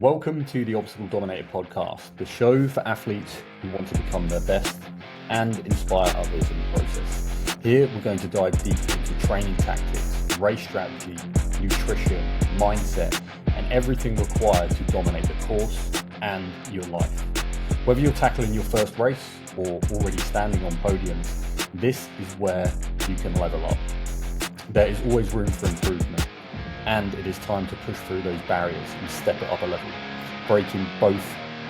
Welcome to the Obstacle Dominator podcast, the show for athletes who want to become their best and inspire others in the process. Here we're going to dive deep into training tactics, race strategy, nutrition, mindset, and everything required to dominate the course and your life. Whether you're tackling your first race or already standing on podiums, this is where you can level up. There is always room for improvement, and it is time to push through those barriers and step it up a level, breaking both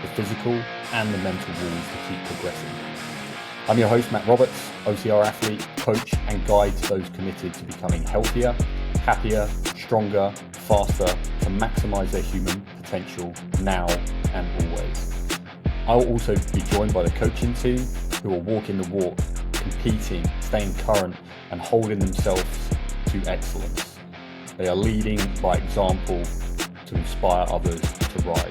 the physical and the mental walls to keep progressing. I'm your host, Matt Roberts, OCR athlete, coach, and guide to those committed to becoming healthier, happier, stronger, faster, to maximize their human potential now and always. I'll also be joined by the coaching team who are walking the walk, competing, staying current, and holding themselves to excellence. They are leading by example to inspire others to rise.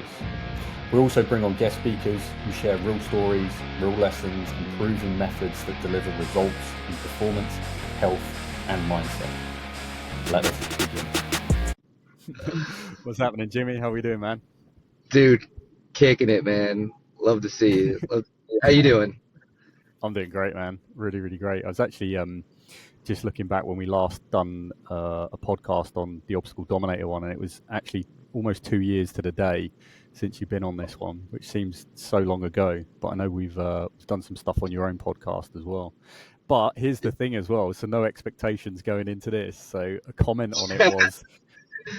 We also bring on guest speakers who share real stories, real lessons, and proven methods that deliver results in performance, health, and mindset. Let us begin. What's happening, Jimmy? How are we doing, man? Dude, kicking it, man. Love to see you. How you doing? I'm doing great, man. Really, really great. I was actually just looking back when we last done a podcast on the Obstacle Dominator one, and it was actually almost 2 years to the day since you've been on this one, which seems so long ago. But I know we've done some stuff on your own podcast as well. But here's the thing as well. So no expectations going into this. So a comment on it was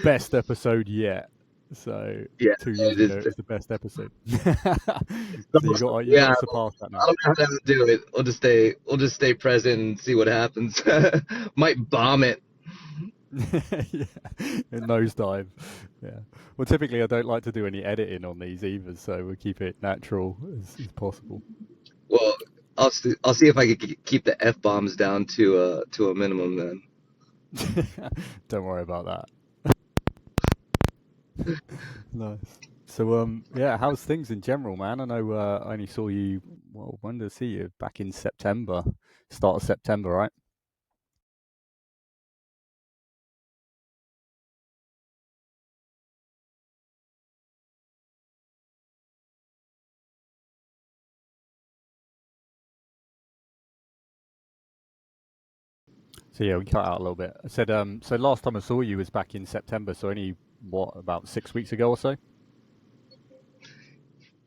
best episode yet. So Yeah, 2 years ago, it was the best episode. So you got to surpass that now. I don't know how to do it. We'll just stay present and see what happens. Might bomb it. Yeah, in nosedive. Yeah. Well, typically I don't like to do any editing on these either, so we'll keep it natural as possible. Well, I'll see if I can keep the F-bombs down to a minimum then. Don't worry about that. Nice. So, yeah, how's things in general, man? I know I only saw you, well, when did I see you? Back in September, start of September, right? So yeah, we cut out a little bit. I said, so last time I saw you was back in September, so only, what, about 6 weeks ago or so?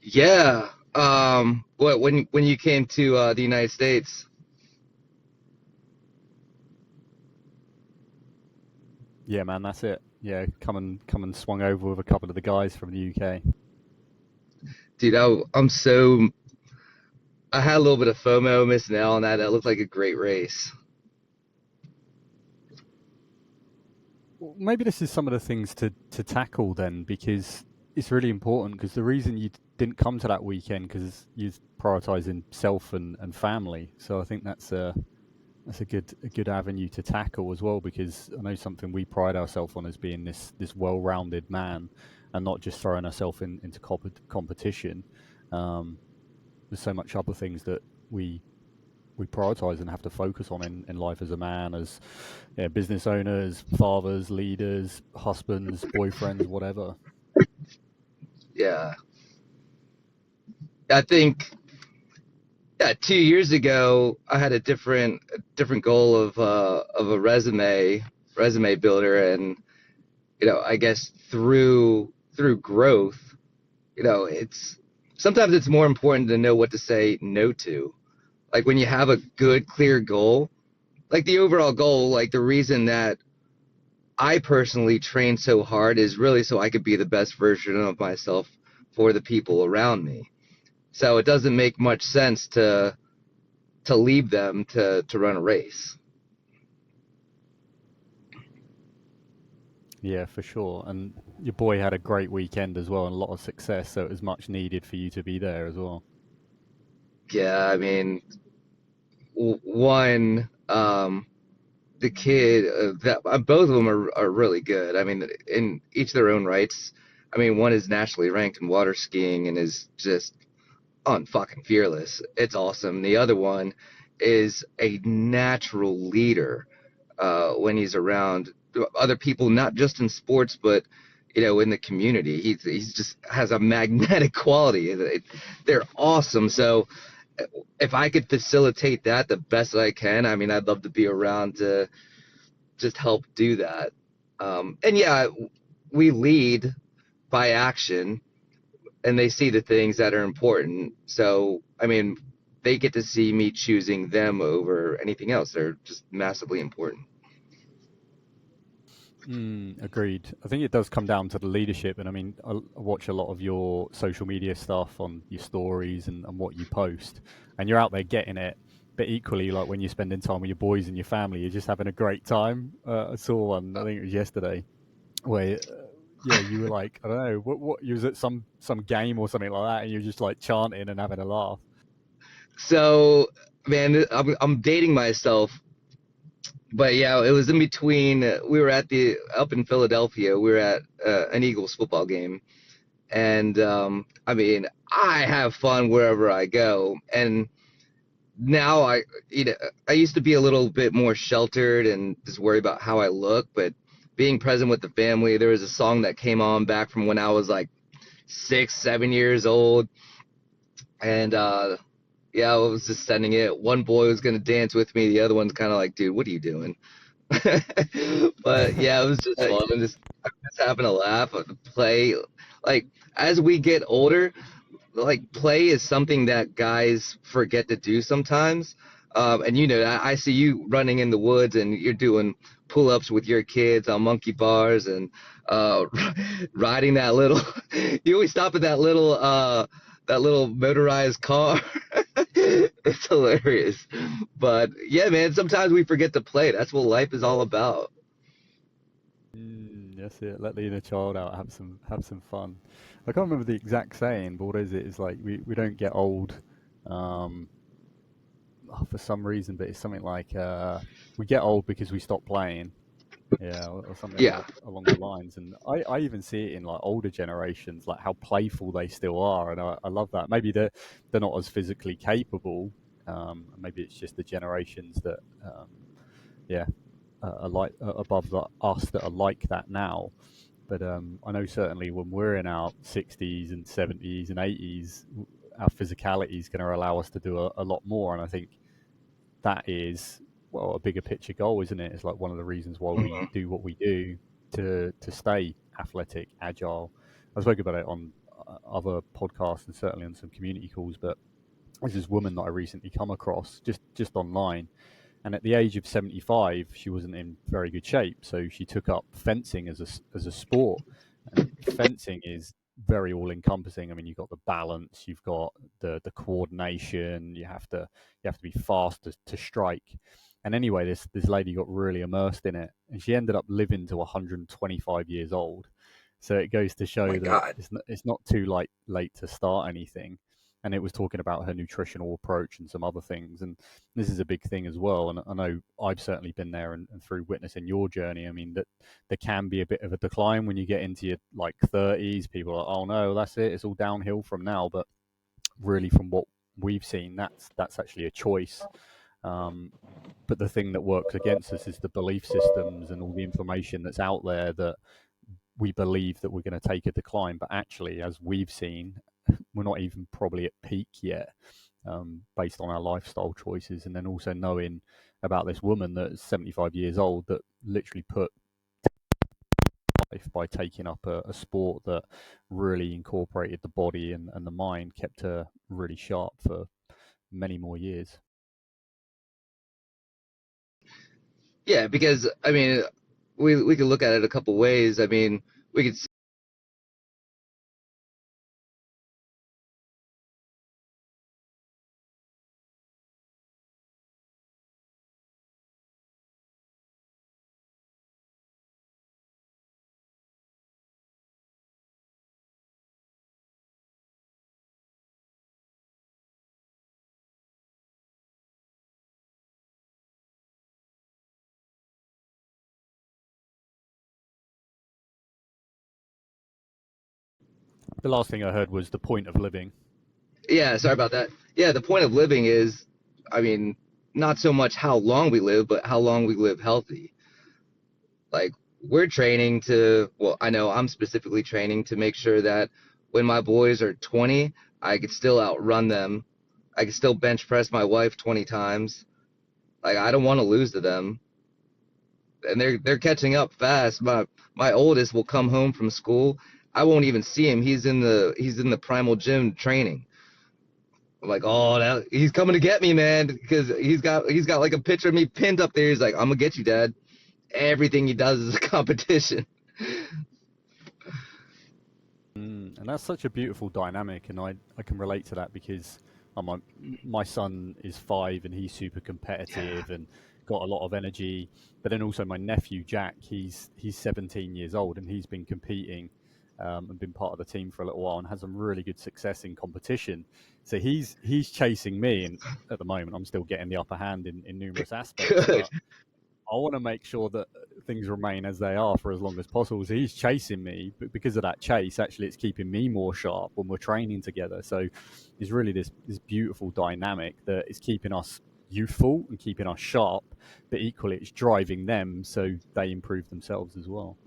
Yeah. What when you came to the United States? Yeah, man, that's it. Yeah, come and swung over with a couple of the guys from the UK. Dude, I had a little bit of FOMO missing out on that. That looked like a great race. Well, maybe this is some of the things to tackle then, because it's really important. Because the reason you didn't come to that weekend because you're prioritizing self and family. So I think that's a good avenue to tackle as well. Because I know something we pride ourselves on as being this well-rounded man, and not just throwing ourselves into competition. There's so much other things that we prioritize and have to focus on in life as a man, as business owners, fathers, leaders, husbands, boyfriends, whatever. Yeah. I think 2 years ago I had a different goal of a resume builder, and I guess through growth, it's sometimes it's more important to know what to say no to. Like when you have a good clear goal, like the overall goal, like the reason that I personally train so hard is really so I could be the best version of myself for the people around me. So it doesn't make much sense to leave them to run a race. Yeah, for sure. And your boy had a great weekend as well and a lot of success, so it was much needed for you to be there as well. Yeah, I mean, one, the kid, both of them are really good. I mean, in each their own rights. I mean, one is nationally ranked in water skiing and is just unfucking fearless. It's awesome. The other one is a natural leader when he's around other people, not just in sports, but in the community. He's just has a magnetic quality. They're awesome. So if I could facilitate that the best I can, I mean, I'd love to be around to just help do that. And yeah, we lead by action, and they see the things that are important. So, I mean, they get to see me choosing them over anything else. They're just massively important. Agreed. I think it does come down to the leadership. And I mean, I watch a lot of your social media stuff on your stories and what you post, and you're out there getting it. But equally, like when you're spending time with your boys and your family, you're just having a great time. I saw one, I think it was yesterday, where yeah, you were like, I don't know, what you was at some game or something like that, and you're just like chanting and having a laugh. So, man, I'm dating myself, but yeah, it was in between. We were up in Philadelphia. We were at an Eagles football game, and I mean, I have fun wherever I go. And now I used to be a little bit more sheltered and just worry about how I look, but being present with the family, there was a song that came on back from when I was like 6, 7 years old, and yeah, I was just sending it. One boy was gonna dance with me, the other one's kind of like, dude, what are you doing? But yeah, it was just fun and just having a laugh, play. Like as we get older, like play is something that guys forget to do sometimes. And I see you running in the woods and you're doing pull-ups with your kids on monkey bars and uh, riding that little. You always stop at that little motorized car. It's hilarious. But yeah, man, sometimes we forget to play. That's what life is all about. That's it. Let the inner child out. Have some fun. I can't remember the exact saying, but what is it? It's like we don't get old, um, for some reason, but it's something like we get old because we stop playing. Yeah, or something Yeah. along the lines. And I even see it in like older generations, like how playful they still are, and I love that. Maybe they're not as physically capable. Maybe it's just the generations that yeah are like above us that are like that now. But I know certainly when we're in our 60s and 70s and 80s, our physicality is going to allow us to do a lot more. And I think that is, well, a bigger picture goal, isn't it? It's like one of the reasons why we Mhm. do what we do to stay athletic, agile. I spoke about it on other podcasts and certainly on some community calls, but there's this woman that I recently come across just online, and at the age of 75, she wasn't in very good shape. So she took up fencing as a sport. And fencing is very all encompassing. I mean, you've got the balance, you've got the coordination, you have to be fast to strike. And anyway, this lady got really immersed in it, and she ended up living to 125 years old. So it goes to Oh my show that God. it's not too late to start anything. And it was talking about her nutritional approach and some other things. And this is a big thing as well. And I know I've certainly been there and through witnessing your journey. I mean, that there can be a bit of a decline when you get into your like 30s. People are like, oh no, that's it. It's all downhill from now. But really, from what we've seen, that's actually a choice. Um, but the thing that works against us is the belief systems and all the information that's out there that we believe that we're going to take a decline. But actually, as we've seen, we're not even probably at peak yet, based on our lifestyle choices. And then also knowing about this woman that's 75 years old that literally put life by taking up a sport that really incorporated the body and the mind, kept her really sharp for many more years. Yeah, because I mean, we could look at it a couple ways. I mean, we could The last thing I heard was the point of living. Yeah, sorry about that. Yeah, the point of living is, I mean, not so much how long we live, but how long we live healthy. Like we're training to, well, I know I'm specifically training to make sure that when my boys are 20, I could still outrun them. I could still bench press my wife 20 times. Like, I don't want to lose to them. And they're catching up fast. My oldest will come home from school. I won't even see him. He's in the Primal gym training. I'm like, oh, he's coming to get me, man, because he's got like a picture of me pinned up there. He's like, I'm gonna get you, Dad. Everything he does is a competition. And that's such a beautiful dynamic, and I can relate to that because my son is 5 and he's super competitive and got a lot of energy. But then also my nephew Jack, he's 17 years old and he's been competing and been part of the team for a little while and had some really good success in competition. So he's chasing me, and at the moment I'm still getting the upper hand in numerous aspects. Good. But I want to make sure that things remain as they are for as long as possible. So he's chasing me, but because of that chase, actually, it's keeping me more sharp when we're training together. So it's really this beautiful dynamic that is keeping us youthful and keeping us sharp, but equally it's driving them so they improve themselves as well.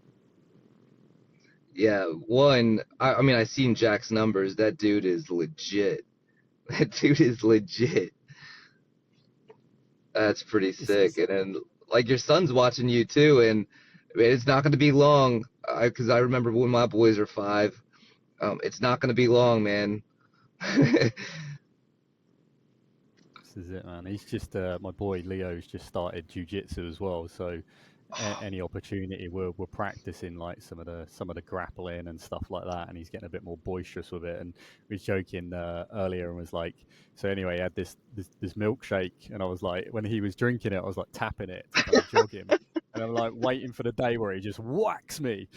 Yeah, one, I mean, I seen Jack's numbers. That dude is legit. That dude is legit. That's pretty sick. It's And then, like, your son's watching you too, and I mean, it's not going to be long. Because I remember when my boys are 5. It's not going to be long, man. This is it, man. He's just my boy Leo's just started jujitsu as well. So any opportunity, we're practicing like some of the grappling and stuff like that, and he's getting a bit more boisterous with it. And we was joking earlier and was like, so anyway, he had this milkshake, and I was like, when he was drinking it, I was like tapping it to kind of jog him. And I'm like waiting for the day where he just whacks me.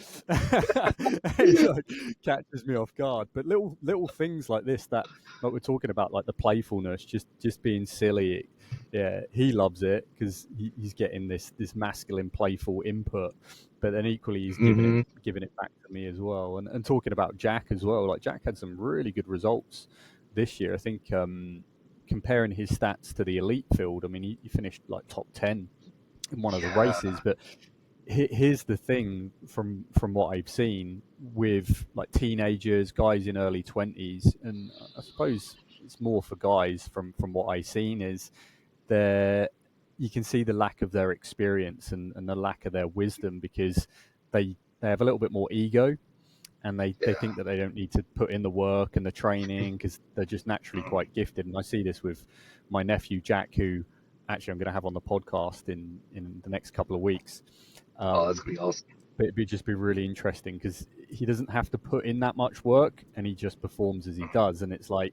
He like catches me off guard. But little things like this that, like we're talking about, like the playfulness, just being silly. Yeah, he loves it because he's getting this masculine, playful input. But then equally, he's Hmm. giving it back to me as well. And talking about Jack as well, like Jack had some really good results this year. I think comparing his stats to the elite field, I mean, he finished like top 10 in one of the Yeah. races. But here's the thing from what I've seen with like teenagers, guys in early 20s, and I suppose it's more for guys from what I've seen is there you can see the lack of their experience and the lack of their wisdom because they have a little bit more ego and they Yeah. think that they don't need to put in the work and the training because they're just naturally quite gifted. And I see this with my nephew Jack, who actually I'm going to have on the podcast in the next couple of weeks. Oh, that's Um, gonna be awesome. but it'd just be really interesting because he doesn't have to put in that much work and he just performs as he does. And it's like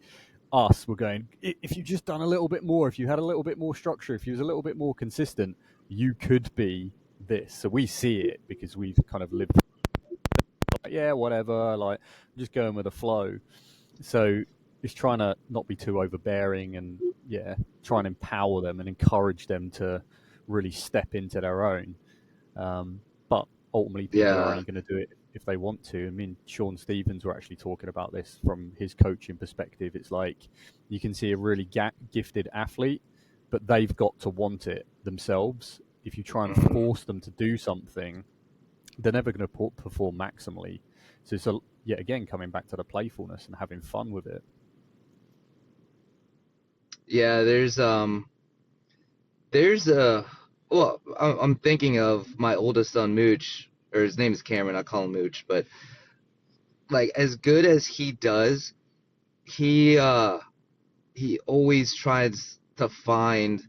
us, we're going, if you just done a little bit more, if you had a little bit more structure, if you was a little bit more consistent, you could be this. So we see it because we've kind of lived like, yeah, whatever, like just going with the flow. So it's trying to not be too overbearing and yeah, try and empower them and encourage them to really step into their own. But ultimately, people are Yeah. only going to do it if they want to. I mean, Sean Stevens were actually talking about this from his coaching perspective. It's like you can see a really gifted athlete, but they've got to want it themselves. If you try and Mhm. force them to do something, they're never going to perform maximally. So it's yet again coming back to the playfulness and having fun with it. Yeah, there's a, well, I'm thinking of my oldest son Mooch, or his name is Cameron. I call him Mooch, but like as good as he does, he he always tries to find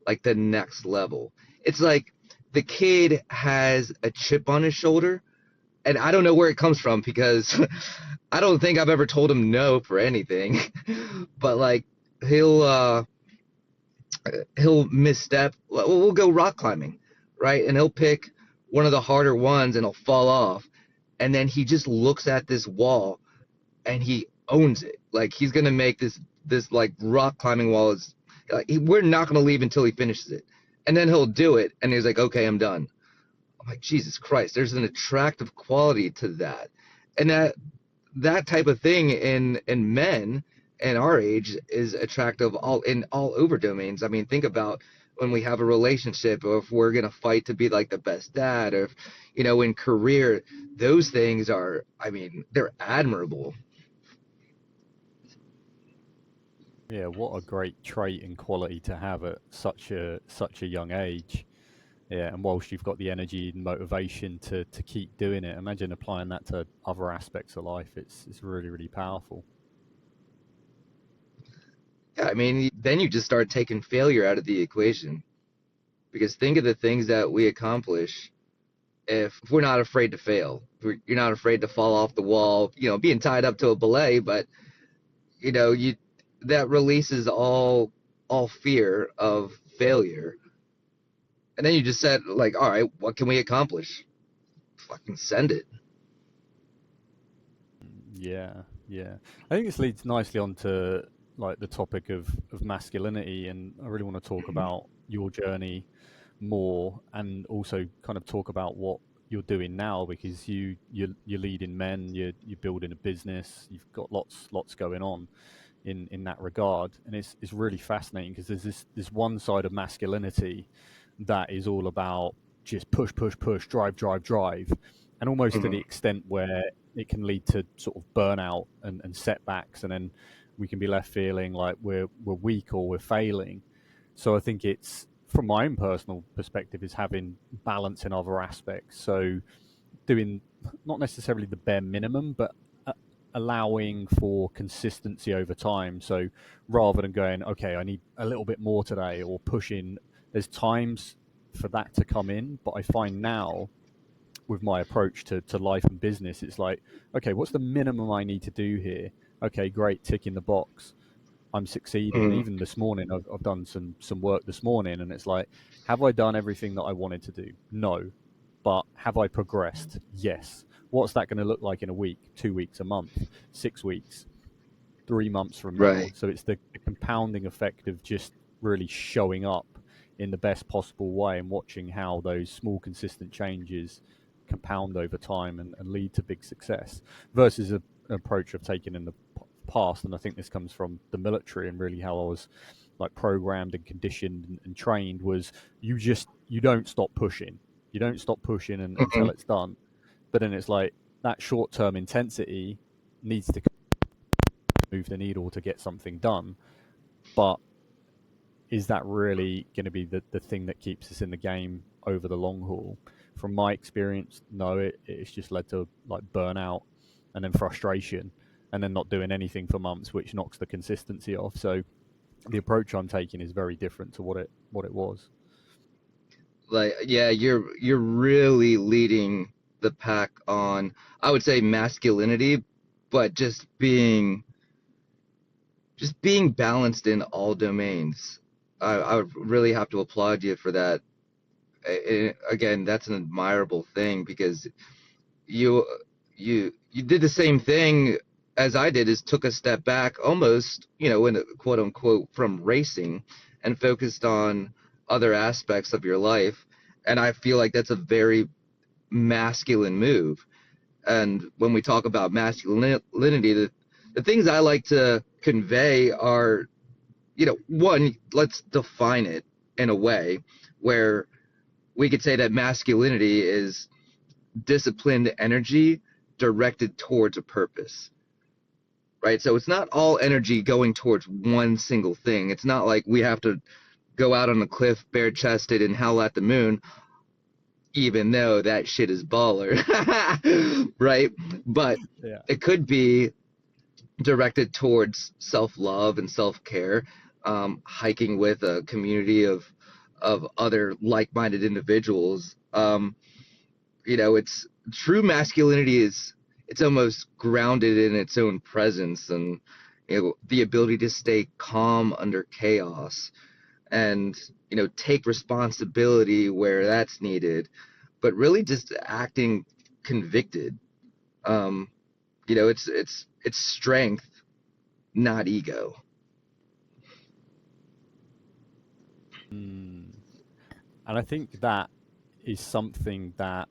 like the next level. It's like the kid has a chip on his shoulder, and I don't know where it comes from because I don't think I've ever told him no for anything. But like he'll uh he'll misstep. We'll go rock climbing, right? And he'll pick one of the harder ones and he'll fall off. And then he just looks at this wall and he owns it. Like he's gonna make this like rock climbing wall is like we're not gonna leave until he finishes it. And then he'll do it and he's like, okay, I'm done. I'm like, Jesus Christ, there's an attractive quality to that. And that type of thing in men and our age is attractive all over domains. I mean, think about when we have a relationship, or if we're going to fight to be like the best dad, or if, in career, those things are, I mean, they're admirable. Yeah, what a great trait and quality to have at such a young age. Yeah, and whilst you've got the energy and motivation to keep doing it, imagine applying that to other aspects of life. It's really, really powerful. Yeah, I mean, then you just start taking failure out of the equation, because think of the things that we accomplish if we're not afraid to fail. You're not afraid to fall off the wall, being tied up to a belay, but you that releases all fear of failure. And then you just said, like, all right, what can we accomplish? Fucking send it. Yeah, yeah. I think this leads nicely onto like the topic of masculinity, and I really want to talk about your journey more, and also kind of talk about what you're doing now, because you're leading men, you're building a business, you've got lots going on in that regard, and it's really fascinating because there's this one side of masculinity that is all about just push, drive, and almost to the Mm-hmm. extent where it can lead to sort of burnout and setbacks, and then we can be left feeling like we're weak or we're failing. So I think it's, from my own personal perspective, is having balance in other aspects. So doing not necessarily the bare minimum, but uh, allowing for consistency over time. So rather than going, okay, I need a little bit more today, or pushing, there's times for that to come in. But I find now with my approach to life and business, it's like, okay, what's the minimum I need to do here? Okay, great, tick in the box. I'm succeeding. Mm-hmm. Even this morning, I've done some work this morning, and it's like, have I done everything that I wanted to do? No, but have I progressed? Yes. What's that going to look like in a week, 2 weeks, a month, 6 weeks, 3 months from now? Right. So it's the compounding effect of just really showing up in the best possible way and watching how those small, consistent changes compound over time and lead to big success, versus an approach I've taken in the past. And I think this comes from the military and really how I was like programmed and conditioned and trained, was you don't stop pushing. You don't stop pushing Mm-hmm. until it's done. But then it's like that short term intensity needs to move the needle to get something done. But is that really going to be the thing that keeps us in the game over the long haul? From my experience, no, it's just led to like burnout and then frustration and then not doing anything for months, which knocks the consistency off. So the approach I'm taking is very different to what it was. Like, yeah, you're really leading the pack on, I would say, masculinity, but just being balanced in all domains. I would really have to applaud you for that. Again, that's an admirable thing, because you you did the same thing as I did, is took a step back, almost, in a quote unquote, from racing, and focused on other aspects of your life. And I feel like that's a very masculine move. And when we talk about masculinity, the things I like to convey are, one, let's define it in a way where we could say that masculinity is disciplined energy directed towards a purpose, right? So it's not all energy going towards one single thing. It's not like we have to go out on a cliff bare chested and howl at the moon, even though that shit is baller, right? But Yeah. it could be directed towards self-love and self-care, hiking with a community of other like-minded individuals. It's true masculinity is, it's almost grounded in its own presence, and the ability to stay calm under chaos, and take responsibility where that's needed, but really just acting convicted. um it's strength, not ego. Mm. And I think that is something that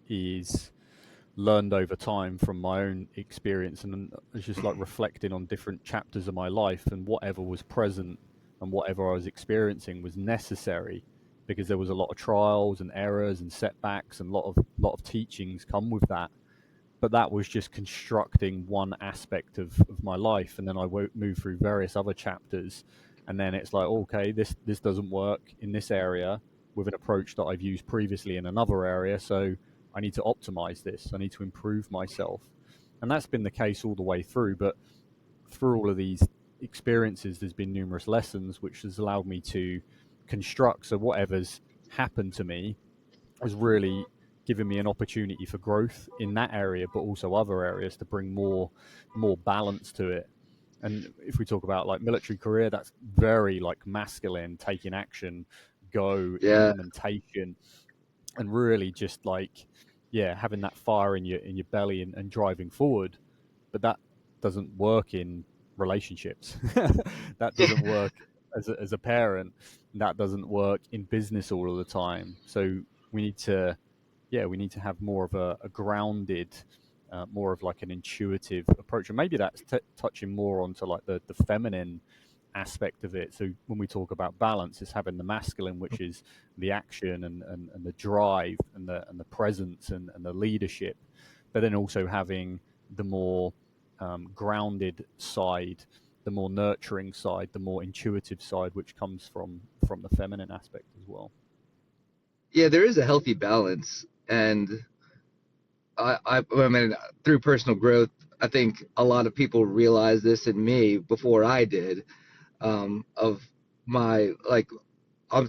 is learned over time from my own experience, and it's just like reflecting on different chapters of my life, and whatever was present and whatever I was experiencing was necessary, because there was a lot of trials and errors and setbacks, and lot of teachings come with that. But that was just constructing one aspect of my life, and then I moved through various other chapters, and then it's like, okay, this doesn't work in this area with an approach that I've used previously in another area, so I need to optimize this, I need to improve myself. And that's been the case all the way through. But through all of these experiences, there's been numerous lessons which has allowed me to construct, so whatever's happened to me has really given me an opportunity for growth in that area, but also other areas, to bring more balance to it. And if we talk about like military career, that's very like masculine, taking action, go, Yeah. implementation, and really just like, yeah, having that fire in your belly, and driving forward. But that doesn't work in relationships. That doesn't work as a parent. That doesn't work in business all of the time. So we need to, yeah, we need to have more of a grounded, more of like an intuitive approach. And maybe that's touching more onto like the feminine aspect of it. So when we talk about balance, it's having the masculine, which is the action, and the drive, and the presence, and the leadership, but then also having the more grounded side, the more nurturing side, the more intuitive side, which comes from the feminine aspect as well. Yeah, there is a healthy balance. And I mean, through personal growth, I think a lot of people realize this in me before I did, of my, like, I'm,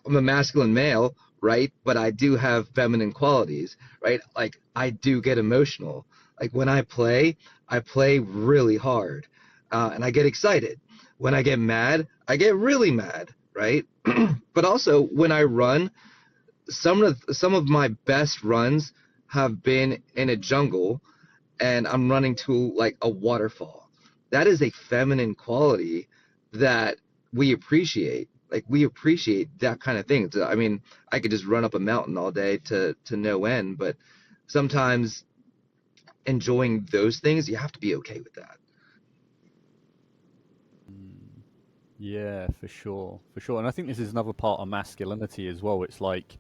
I'm a masculine male, right? But I do have feminine qualities, right? Like, I do get emotional. Like, when I play really hard, and I get excited. When I get mad, I get really mad, right? But also, when I run, some of my best runs have been in a jungle, and I'm running to like a waterfall. That is a feminine quality that we appreciate. Like, we appreciate that kind of thing. I mean, I could just run up a mountain all day to no end, but sometimes enjoying those things, you have to be okay with that. Mm, yeah, for sure, for sure. And I think this is another part of masculinity as well. It's like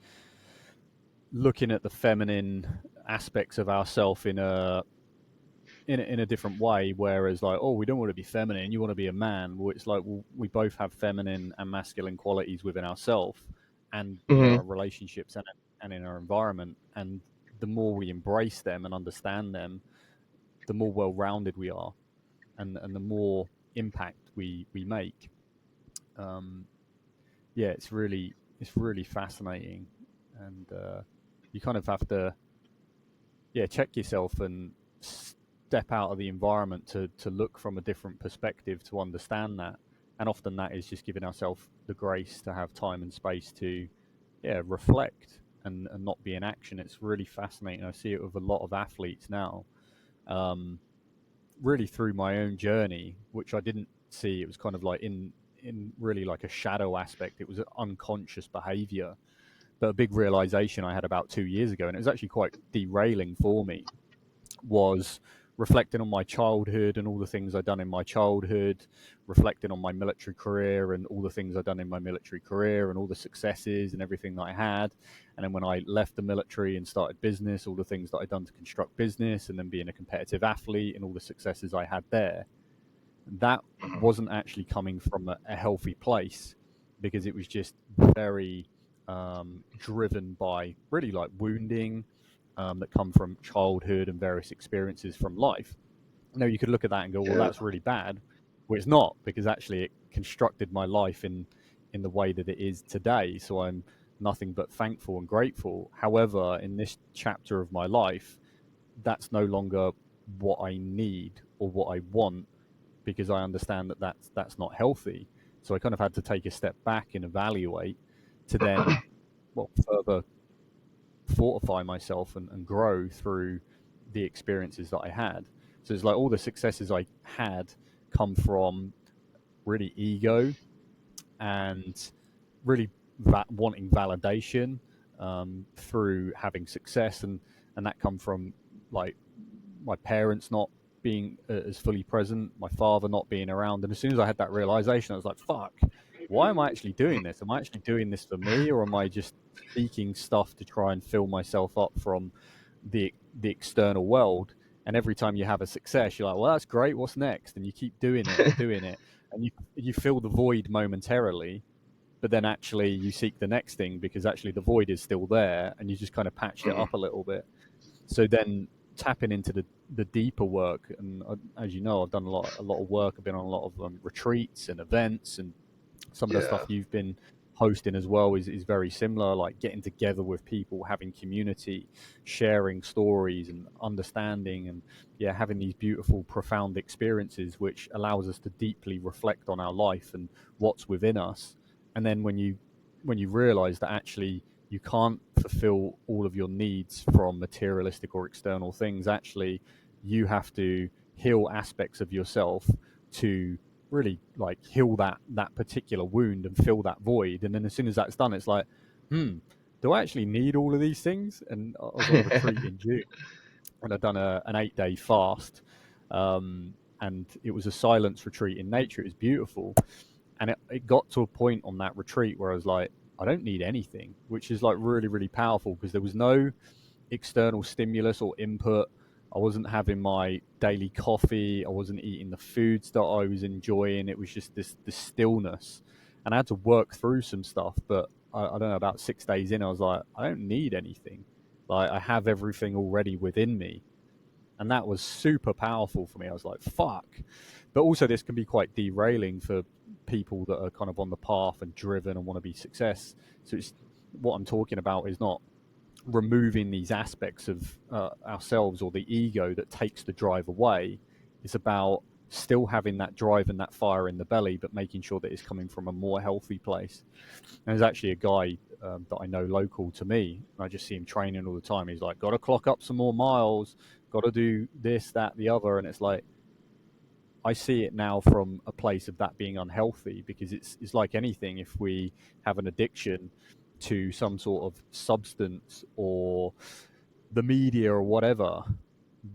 looking at the feminine aspects of ourself in a different way. Whereas like, oh, we don't want to be feminine, you want to be a man. Well, it's like, well, we both have feminine and masculine qualities within ourselves, and in Hmm. our relationships, and in our environment. And the more we embrace them and understand them, the more well-rounded we are, and the more impact we make. um, yeah, it's really fascinating. And you kind of have to, yeah, check yourself and step out of the environment to look from a different perspective to understand that. And often that is just giving ourselves the grace to have time and space to, yeah, reflect, and not be in action. It's really fascinating. I see it with a lot of athletes now. Um, really through my own journey, which I didn't see. It was kind of like in really like a shadow aspect. It was an unconscious behavior. But a big realization I had about 2 years ago, and it was actually quite derailing for me, was reflecting on my childhood and all the things I'd done in my childhood, reflecting on my military career and all the things I'd done in my military career, and all the successes and everything that I had. And then when I left the military and started business, all the things that I'd done to construct business, and then being a competitive athlete and all the successes I had there. That wasn't actually coming from a healthy place, because it was just very driven by really like wounding, that come from childhood and various experiences from life. Now you could look at that and go, well, Yeah. that's really bad. Well, it's not, because actually it constructed my life in the way that it is today. So I'm nothing but thankful and grateful. However, in this chapter of my life, that's no longer what I need or what I want, because I understand that that's not healthy. So I kind of had to take a step back and evaluate, to then, well, further fortify myself, and grow through the experiences that I had. So it's like all the successes I had come from really ego, and really wanting validation, through having success, and that come from like my parents not being as fully present, my father not being around. And as soon as I had that realization, I was like, fuck, why am I actually doing this? Am I actually doing this for me, or am I just seeking stuff to try and fill myself up from the external world? And every time you have a success, you're like, well, that's great. What's next? And you keep doing it and doing it, and you fill the void momentarily, but then actually you seek the next thing because actually the void is still there, and you just kind of patched it up a little bit. So then tapping into the deeper work, and as you know, I've done a lot of work. I've been on a lot of retreats and events, and some of the stuff Yeah. you've been hosting as well is very similar, like getting together with people, having community, sharing stories and understanding, and yeah, having these beautiful profound experiences which allows us to deeply reflect on our life and what's within us. And then when you realize that actually you can't fulfill all of your needs from materialistic or external things, actually you have to heal aspects of yourself to really like heal that particular wound and fill that void. And then as soon as that's done, it's like, do I actually need all of these things? And I was on a retreat in June, and I'd done an 8-day fast, and it was a silence retreat in nature. It was beautiful, and it got to a point on that retreat where I was like, I don't need anything, which is like really, really powerful, because there was no external stimulus or input. I wasn't having my daily coffee. I wasn't eating the foods that I was enjoying. It was just this stillness, and I had to work through some stuff. But I don't know, about 6 days in, I was like, I don't need anything. Like, I have everything already within me, and that was super powerful for me. I was like, fuck. But also, this can be quite derailing for people that are kind of on the path and driven and want to be success. So it's, what I'm talking about is not removing these aspects of ourselves or the ego that takes the drive away. It's about still having that drive and that fire in the belly, but making sure that it's coming from a more healthy place. And there's actually a guy that I know local to me. I just see him training all the time. He's like, got to clock up some more miles, got to do this, that, the other. And it's like, I see it now from a place of that being unhealthy, because it's like anything. If we have an addiction to some sort of substance or the media or whatever,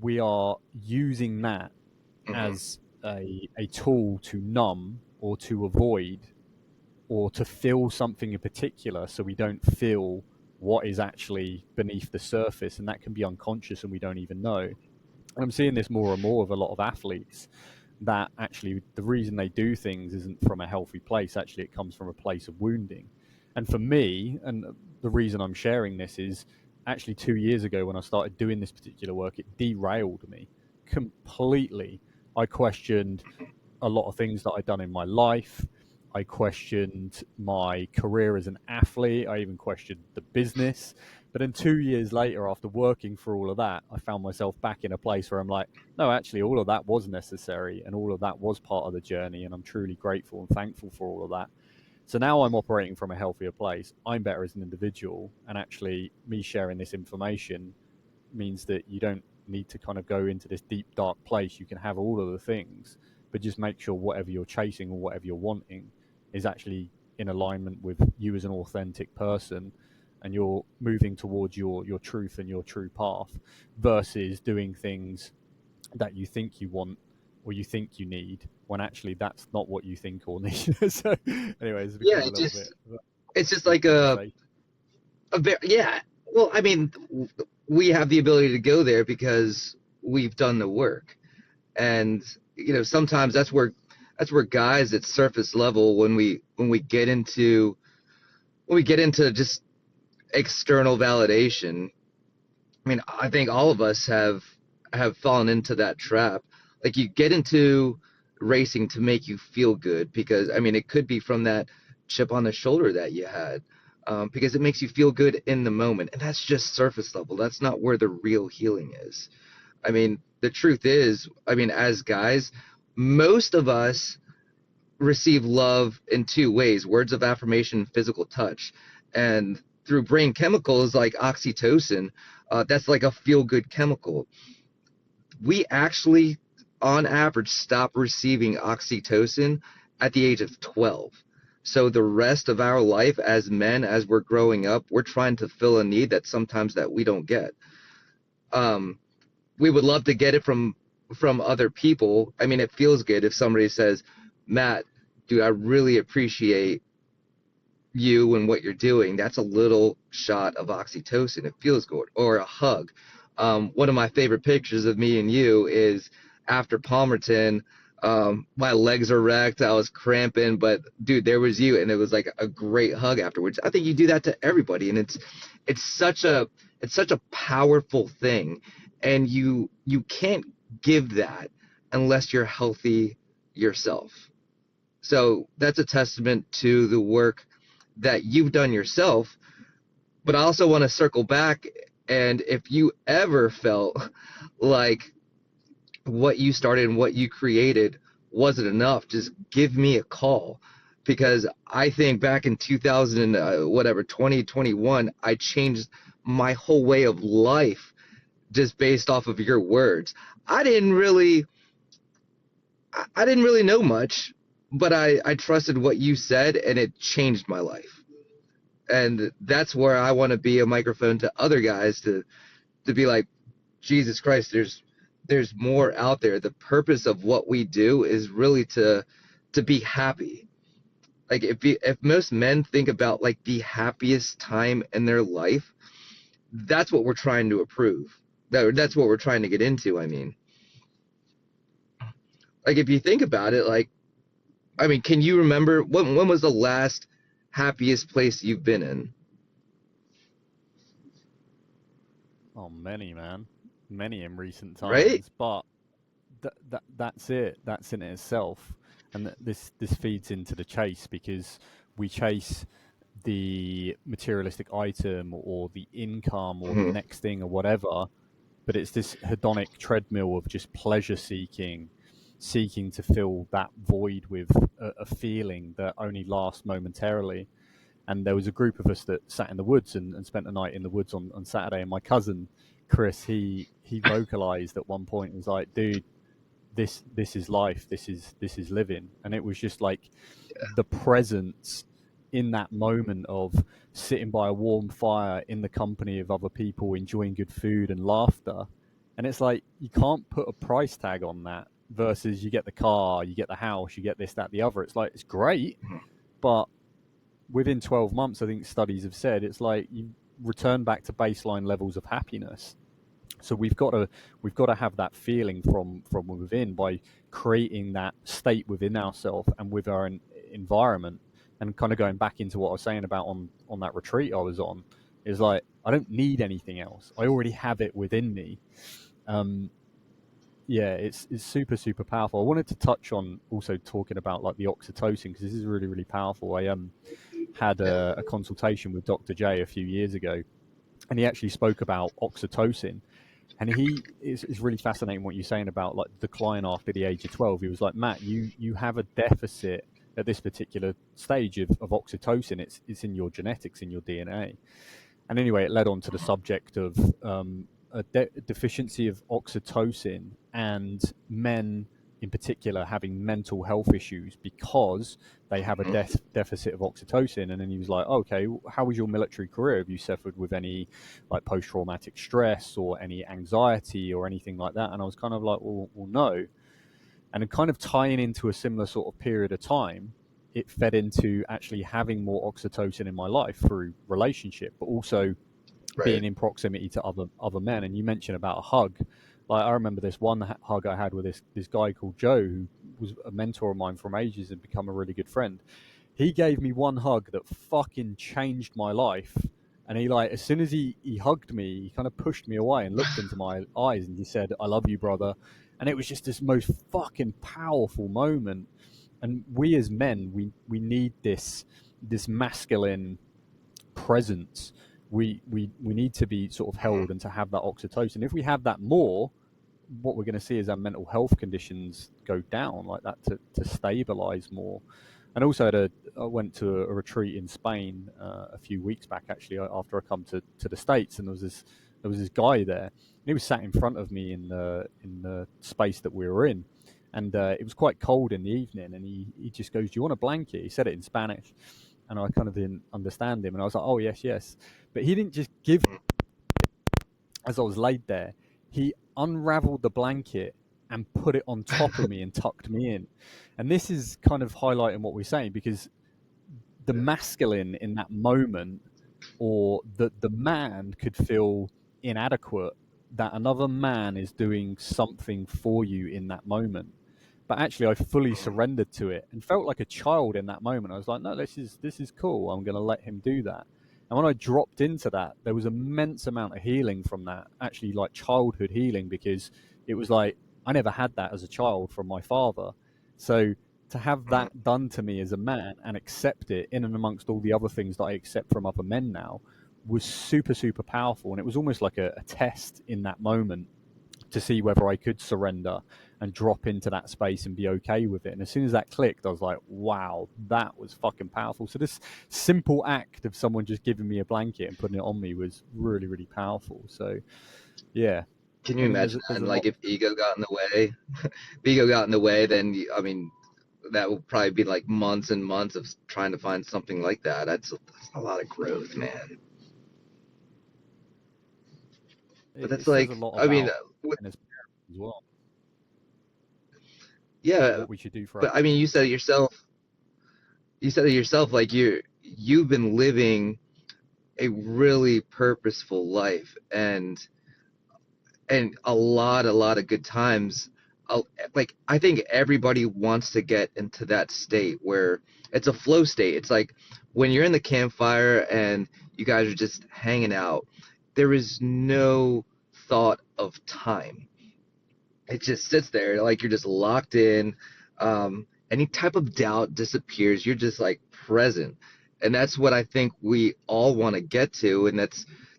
we are using that as a tool to numb or to avoid or to feel something in particular, so we don't feel what is actually beneath the surface, and that can be unconscious and we don't even know. And I'm seeing this more and more with a lot of athletes, that actually the reason they do things isn't from a healthy place. Actually, it comes from a place of wounding. And for me, and the reason I'm sharing this is actually 2 years ago when I started doing this particular work, it derailed me completely. I questioned a lot of things that I'd done in my life. I questioned my career as an athlete. I even questioned the business. But then 2 years later, after working for all of that, I found myself back in a place where I'm like, no, actually, all of that was necessary and all of that was part of the journey. And I'm truly grateful and thankful for all of that. So now I'm operating from a healthier place. I'm better as an individual. And actually, me sharing this information means that you don't need to kind of go into this deep, dark place. You can have all of the things, but just make sure whatever you're chasing or whatever you're wanting is actually in alignment with you as an authentic person, and you're moving towards your truth and your true path, versus doing things that you think you want or you think you need, when actually that's not what you think or need. So anyways, it's Yeah, become a little bit of a it's just deep like conversation. yeah. Well, I mean, we have the ability to go there because we've done the work, and sometimes that's where guys at surface level, when we get into just external validation. I mean, I think all of us have fallen into that trap. Like, you get into racing to make you feel good, because I mean, it could be from that chip on the shoulder that you had, because it makes you feel good in the moment, and that's just surface level. That's not where the real healing is. I mean, the truth is, I mean, as guys, most of us receive love in two ways: words of affirmation, physical touch. And through brain chemicals like oxytocin, that's like a feel-good chemical. We actually, on average, stop receiving oxytocin at the age of 12. So the rest of our life as men, as we're growing up, we're trying to fill a need that sometimes that we don't get. We would love to get it from other people. I mean, it feels good if somebody says, Matt, dude, I really appreciate you and what you're doing, that's a little shot of oxytocin. It feels good. Or a hug. One of my favorite pictures of me and you is after Palmerton. My legs are wrecked. I was cramping, but dude, there was you, and it was like a great hug afterwards. I think you do that to everybody, and it's such a powerful thing, and you can't give that unless you're healthy yourself. So that's a testament to the work that you've done yourself. But I also want to circle back, and if you ever felt like what you started and what you created wasn't enough, just give me a call, because I think back in 2000 2021, I changed my whole way of life just based off of your words. I didn't really know much, but I trusted what you said, and it changed my life. And that's where I want to be a microphone to other guys to be like, Jesus Christ, there's more out there. The purpose of what we do is really to be happy. Like if most men think about like the happiest time in their life, that's what we're trying to improve. That's what we're trying to get into. I mean, like if you think about it, like, I mean, can you remember when was the last happiest place you've been in? Oh, many, man. Many in recent times. Right? But that's it. That's in itself. And this feeds into the chase, because we chase the materialistic item or the income or the next thing or whatever, but it's this hedonic treadmill of just pleasure seeking to fill that void with a feeling that only lasts momentarily. And there was a group of us that sat in the woods and spent the night in the woods on Saturday. And my cousin Chris, he vocalized at one point, and was like, dude, this is life, this is living. And it was just like the presence in that moment of sitting by a warm fire in the company of other people, enjoying good food and laughter. And it's like, you can't put a price tag on that, versus you get the car, you get the house, you get this, that, the other. It's like, it's great, but within 12 months, I think studies have said, it's like you return back to baseline levels of happiness. So we've got to have that feeling from within, by creating that state within ourselves and with our environment. And kind of going back into what I was saying about on that retreat I was on, is like, I don't need anything else. I already have it within me. Yeah, it's super, super powerful. I wanted to touch on also talking about like the oxytocin, because this is really, really powerful. I had a consultation with Dr. J a few years ago, and he actually spoke about oxytocin. And it's really fascinating what you're saying about like decline after the age of 12. He was like, Matt, you have a deficit at this particular stage of oxytocin. It's in your genetics, in your DNA. And anyway, it led on to the subject of a deficiency of oxytocin, and men in particular having mental health issues because they have a deficit of oxytocin. And then he was like, okay, how was your military career? Have you suffered with any like post-traumatic stress or any anxiety or anything like that? And I was kind of like, well no. And kind of tying into a similar sort of period of time, it fed into actually having more oxytocin in my life through relationship, but also being in proximity to other men. And you mentioned about a hug. Like, I remember this one hug I had with this guy called Joe, who was a mentor of mine from ages and become a really good friend. He gave me one hug that fucking changed my life. And he, like, as soon as he hugged me, he kind of pushed me away and looked into my eyes and he said, I love you, brother. And it was just this most fucking powerful moment. And we as men, we need this masculine presence. We need to be sort of held and to have that oxytocin. If we have that more, what we're going to see is our mental health conditions go down, like that, to stabilize more. And also I went to a retreat in Spain a few weeks back, actually, after I come to the States, and there was this guy there, and he was sat in front of me in the space that we were in, and it was quite cold in the evening, and he just goes, do you want a blanket? He said it in Spanish, and I kind of didn't understand him, and I was like, oh yes. But he didn't just give, as I was laid there, he unraveled the blanket and put it on top of me and tucked me in. And this is kind of highlighting what we're saying, because the masculine in that moment, or the man could feel inadequate, that another man is doing something for you in that moment. But actually I fully surrendered to it and felt like a child in that moment. I was like, no, this is cool, I'm going to let him do that. And when I dropped into that, there was immense amount of healing from that, actually, like childhood healing, because it was like I never had that as a child from my father. So to have that done to me as a man and accept it in and amongst all the other things that I accept from other men now was super, super powerful. And it was almost like a test in that moment to see whether I could surrender and drop into that space and be okay with it. And as soon as that clicked, I was like, wow, that was fucking powerful. So this simple act of someone just giving me a blanket and putting it on me was really, really powerful. So yeah, Can you I mean, imagine there's that? a Like lot. if ego got in the way, if ego got in the way, then I mean, that would probably be like months and months of trying to find something like that. That's a lot of growth, man. But It that's says a like, lot I mean, about men as parents as well, like yeah. what we should do for our But I mean, children. you said it yourself. You said it yourself. Like you've been living a really purposeful life, and a lot of good times. Like I think everybody wants to get into that state where it's a flow state. It's like when you're in the campfire and you guys are just hanging out, there is no thought of time. It just sits there like you're just locked in. Any type of doubt disappears. You're just like present, and that's what I think we all want to get to. And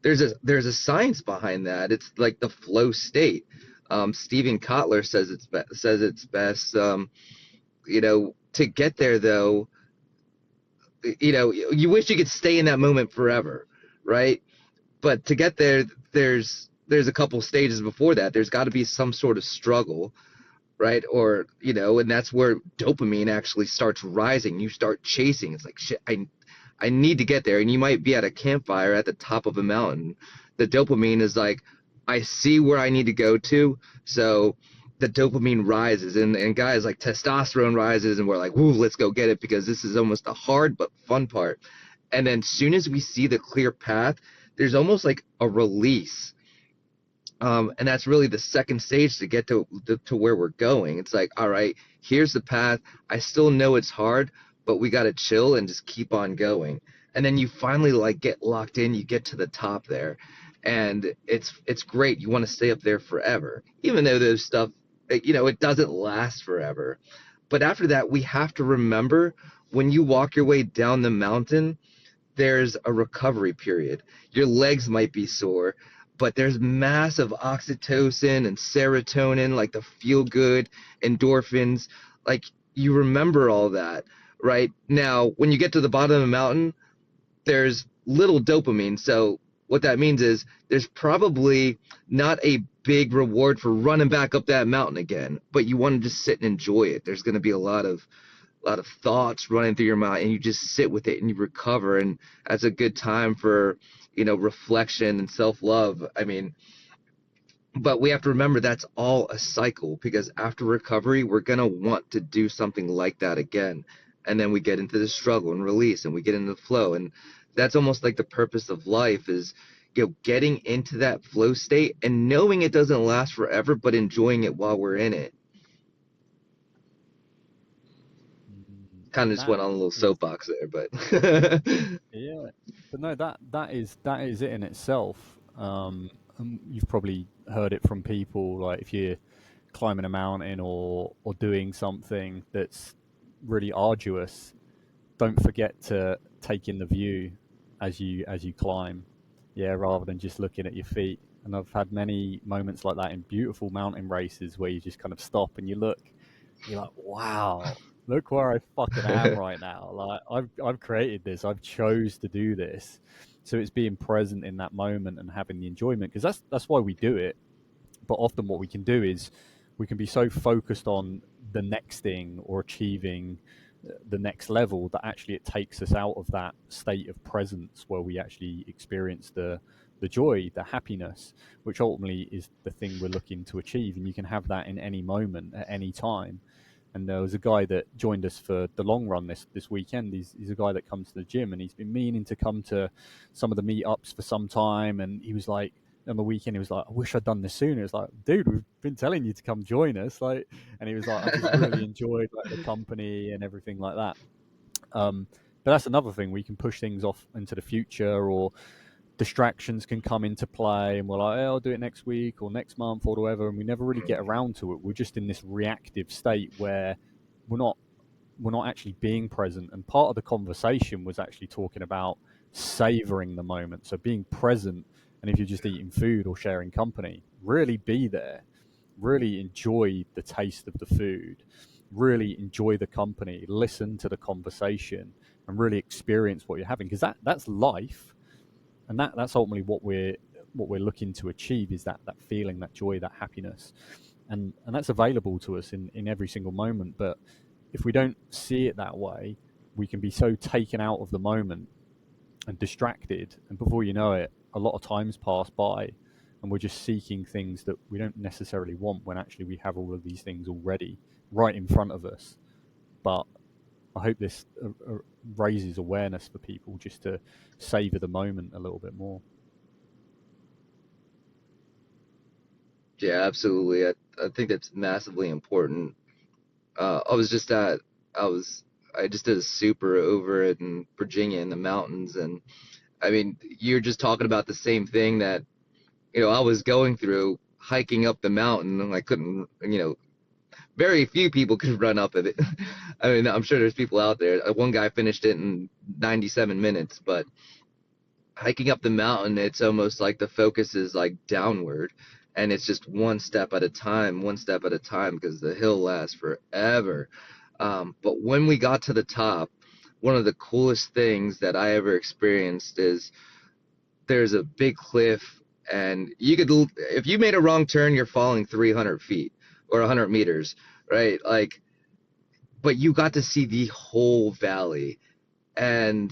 there's a science behind that. It's like the flow state. Stephen Kotler says it's best. To get there though, you wish you could stay in that moment forever, right? But to get there, there's a couple stages before that. There's got to be some sort of struggle, right? Or and that's where dopamine actually starts rising. You start chasing. It's like, shit, I need to get there. And you might be at a campfire at the top of a mountain. The dopamine is like, I see where I need to go to. So the dopamine rises, and guys, like, testosterone rises, and we're like, woo, let's go get it, because this is almost the hard but fun part. And then soon as we see the clear path, there's almost like a release. And that's really the second stage to get to where we're going. It's like, all right, here's the path. I still know it's hard, but we got to chill and just keep on going. And then you finally like get locked in. You get to the top there, and it's great. You want to stay up there forever, even though those stuff, it doesn't last forever. But after that, we have to remember, when you walk your way down the mountain, there's a recovery period. Your legs might be sore, but there's massive oxytocin and serotonin, like the feel good endorphins. Like, you remember all that, right? Now, when you get to the bottom of the mountain, there's little dopamine. So what that means is there's probably not a big reward for running back up that mountain again, but you want to just sit and enjoy it. There's going to be a lot of thoughts running through your mind, and you just sit with it and you recover. And that's a good time for reflection and self-love. I mean, but we have to remember that's all a cycle, because after recovery we're going to want to do something like that again, and then we get into the struggle and release, and we get into the flow. And that's almost like the purpose of life, is getting into that flow state and knowing it doesn't last forever, but enjoying it while we're in it. Kind of just That went on a little is, soapbox there, but yeah, but no, that is it in itself. And you've probably heard it from people, like if you're climbing a mountain or doing something that's really arduous, don't forget to take in the view as you climb. Yeah, rather than just looking at your feet. And I've had many moments like that in beautiful mountain races where you just kind of stop and you look, you're like, wow, look where I fucking am right now. Like I've created this. I've chose to do this. So it's being present in that moment and having the enjoyment, because that's why we do it. But often what we can do is we can be so focused on the next thing or achieving the next level that actually it takes us out of that state of presence where we actually experience the joy, the happiness, which ultimately is the thing we're looking to achieve. And you can have that in any moment at any time. And there was a guy that joined us for the long run this weekend. He's a guy that comes to the gym, and he's been meaning to come to some of the meetups for some time. And he was like, on the weekend, he was like, I wish I'd done this sooner. It's like, dude, we've been telling you to come join us. Like, and he was like, I just really enjoyed like the company and everything like that. But that's another thing. We can push things off into the future, or distractions can come into play, and we're like, hey, I'll do it next week or next month or whatever, and we never really get around to it. We're just in this reactive state where we're not actually being present. And part of the conversation was actually talking about savoring the moment, so being present. And if you're just eating food or sharing company, really be there, really enjoy the taste of the food, really enjoy the company, listen to the conversation, and really experience what you're having, because that's life. And that's ultimately what we're looking to achieve, is that feeling, that joy, that happiness. And that's available to us in every single moment. But if we don't see it that way, we can be so taken out of the moment and distracted, and before you know it, a lot of times pass by, and we're just seeking things that we don't necessarily want, when actually we have all of these things already right in front of us. But I hope this raises awareness for people just to savor the moment a little bit more. Yeah, absolutely. I think that's massively important. I was just at I just did a super over in Virginia in the mountains, and I mean, you're just talking about the same thing that, I was going through hiking up the mountain, and I couldn't, very few people could run up it. I mean, I'm sure there's people out there. One guy finished it in 97 minutes, but hiking up the mountain, it's almost like the focus is like downward, and it's just one step at a time, because the hill lasts forever. But when we got to the top, one of the coolest things that I ever experienced is there's a big cliff, and if you made a wrong turn, you're falling 300 feet or 100 meters, right? Like, but you got to see the whole valley. And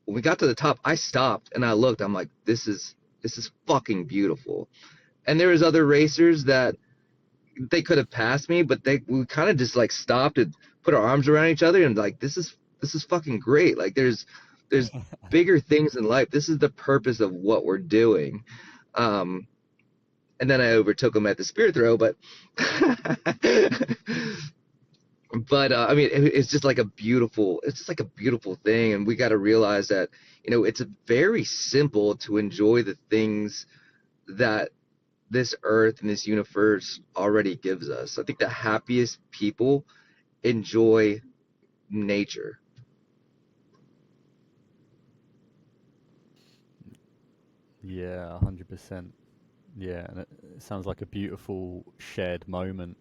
when we got to the top, I stopped and I looked. I'm like, this is fucking beautiful. And there was other racers that they could have passed me, but we kind of just like stopped and put our arms around each other and like, this is fucking great. Like, there's bigger things in life. This is the purpose of what we're doing. And then I overtook him at the spear throw, but but I mean, it's just like a beautiful thing, and we got to realize that, it's very simple to enjoy the things that this earth and this universe already gives us. I think the happiest people enjoy nature. Yeah, 100%. Yeah, and it sounds like a beautiful shared moment,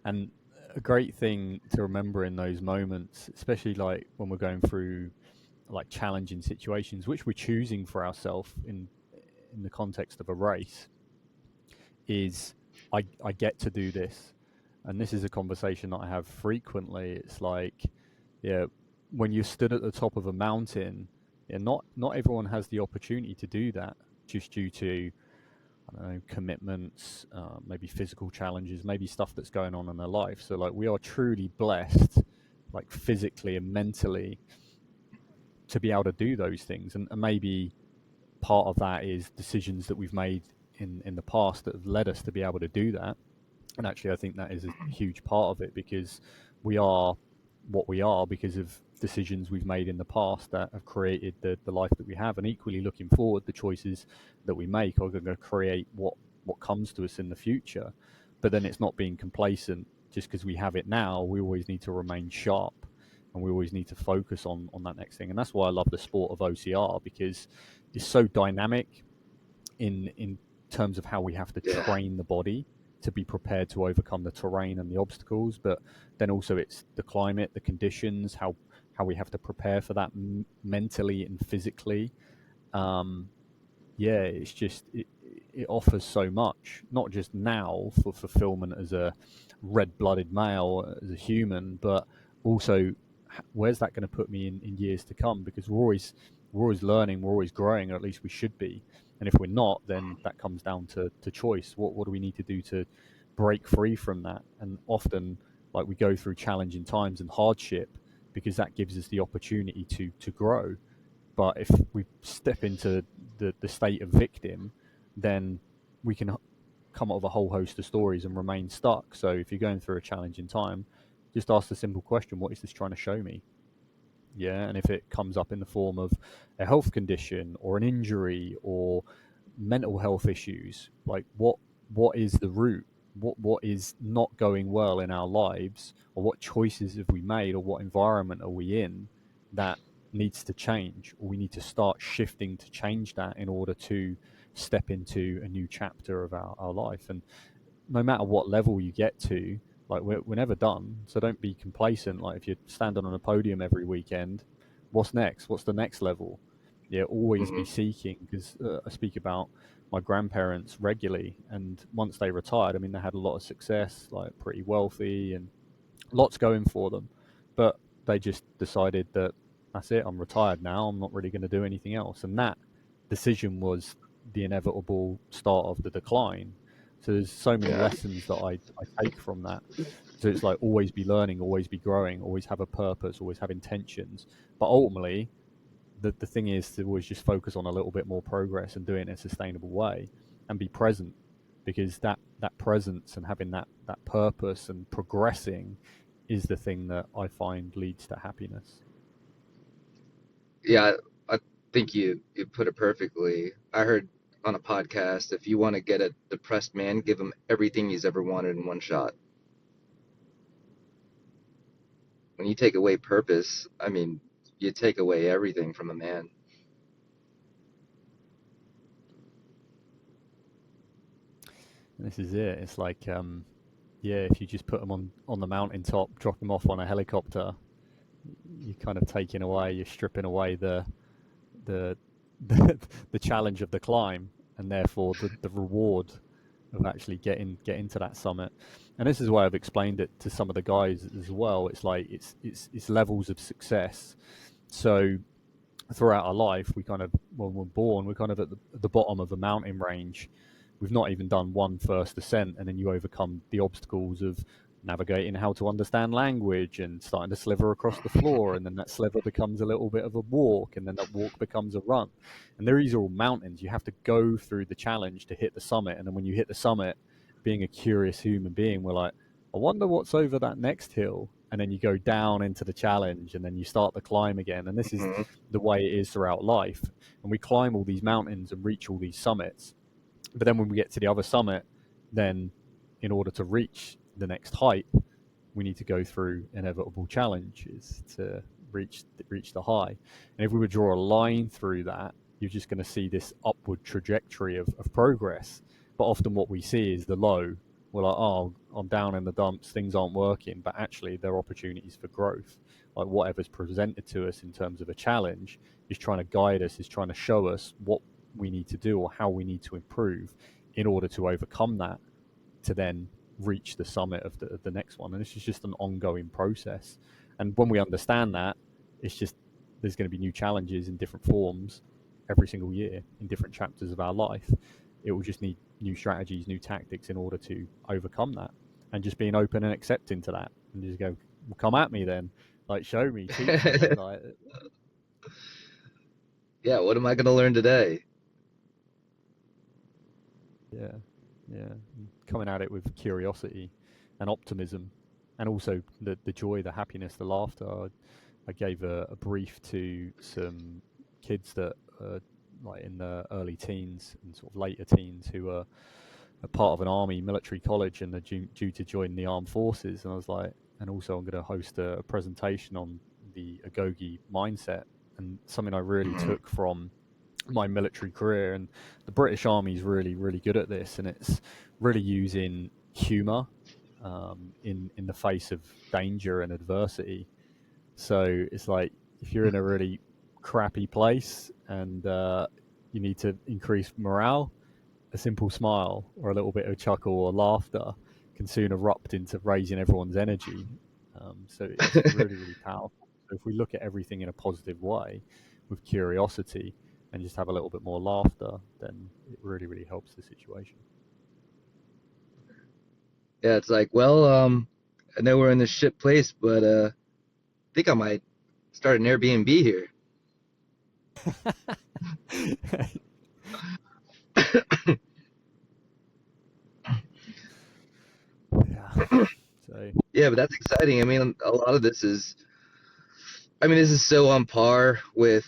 and a great thing to remember in those moments, especially like when we're going through like challenging situations, which we're choosing for ourselves in the context of a race, is I get to do this. And this is a conversation that I have frequently. It's like, yeah, when you stood at the top of a mountain, yeah, not everyone has the opportunity to do that, just due to, I don't know, commitments, maybe physical challenges, maybe stuff that's going on in their life. So like, we are truly blessed, like physically and mentally, to be able to do those things. And maybe part of that is decisions that we've made in the past that have led us to be able to do that. And actually, I think that is a huge part of it, because we are what we are because of decisions we've made in the past that have created the life that we have. And equally, looking forward, the choices that we make are going to create what comes to us in the future. But then it's not being complacent just because we have it now. We always need to remain sharp, and we always need to focus on that next thing. And that's why I love the sport of OCR, because it's so dynamic in terms of how we have to train the body to be prepared to overcome the terrain and the obstacles. But then also it's the climate, the conditions, how we have to prepare for that mentally and physically. Yeah, it's just it offers so much, not just now for fulfillment as a red-blooded male, as a human, but also where's that going to put me in years to come? Because we're always learning, we're always growing, or at least we should be. And if we're not, then that comes down to choice. What do we need to do to break free from that? And often, like we go through challenging times and hardship because that gives us the opportunity to grow. But if we step into the state of victim, then we can come up with a whole host of stories and remain stuck. So if you're going through a challenging time, just ask the simple question, what is this trying to show me? Yeah, and if it comes up in the form of a health condition or an injury or mental health issues, like what is the root? What is not going well in our lives, or what choices have we made, or what environment are we in that needs to change, or we need to start shifting to change that in order to step into a new chapter of our life. And no matter what level you get to, like we're never done. So don't be complacent. Like if you're standing on a podium every weekend, what's next? What's the next level? Yeah, always be Hmm. seeking, because I speak about my grandparents regularly, and once they retired, I mean, they had a lot of success, like pretty wealthy and lots going for them, but they just decided that that's it. I'm retired now. I'm not really going to do anything else, and that decision was the inevitable start of the decline. So there's so many Yeah. lessons that I take from that. So it's like always be learning, always be growing, always have a purpose, always have intentions. But ultimately, the thing is to always just focus on a little bit more progress and do it in a sustainable way and be present, because that presence and having that purpose and progressing is the thing that I find leads to happiness. Yeah, I think you put it perfectly. I heard on a podcast, if you want to get a depressed man, give him everything he's ever wanted in one shot. When you take away purpose, I mean, you take away everything from a man. And this is it. It's like yeah, if you just put them on the mountaintop, drop them off on a helicopter, you're kind of taking away, you're stripping away the the challenge of the climb, and therefore the reward of actually getting to that summit. And this is why I've explained it to some of the guys as well. It's like it's levels of success. So throughout our life, we kind of, when we're born, we're kind of at the bottom of a mountain range. We've not even done one first ascent, and then you overcome the obstacles of navigating how to understand language and starting to sliver across the floor, and then that sliver becomes a little bit of a walk, and then that walk becomes a run. And these are all mountains. You have to go through the challenge to hit the summit, and then when you hit the summit, being a curious human being, we're like, I wonder what's over that next hill. And then you go down into the challenge, and then you start the climb again. And this is Hmm. the way it is throughout life. And we climb all these mountains and reach all these summits. But then when we get to the other summit, then in order to reach the next height, we need to go through inevitable challenges to reach the high. And if we would draw a line through that, you're just going to see this upward trajectory of progress. But often what we see is the low. We're like, oh, I'm down in the dumps, things aren't working. But actually, there are opportunities for growth. Like whatever's presented to us in terms of a challenge is trying to guide us, is trying to show us what we need to do or how we need to improve in order to overcome that, to then reach the summit of the next one. And this is just an ongoing process. And when we understand that, it's just there's going to be new challenges in different forms every single year in different chapters of our life. It will just need new strategies, new tactics in order to overcome that. And just being open and accepting to that, and just go, well, come at me then, like show me, teach me, like Yeah, what am I going to learn today? yeah, yeah, coming at it with curiosity and optimism, and also the joy, the happiness, the laughter. I gave a brief to some kids that are like in the early teens and sort of later teens who are a part of an army military college and are due to join the armed forces. And I was like, and also I'm going to host a presentation on the Agogi mindset, and something I really Hmm. took from my military career. And the British Army is really, really good at this, and it's really using humour in the face of danger and adversity. So it's like if you're in a really crappy place and you need to increase morale, a simple smile or a little bit of chuckle or laughter can soon erupt into raising everyone's energy. So it's really, really powerful. So if we look at everything in a positive way with curiosity and just have a little bit more laughter, then it really, really helps the situation. Yeah, it's like, well, I know we're in this shit place, but I think I might start an Airbnb here. Yeah. So Yeah, but that's exciting. I mean, a lot of this is, I mean, this is so on par with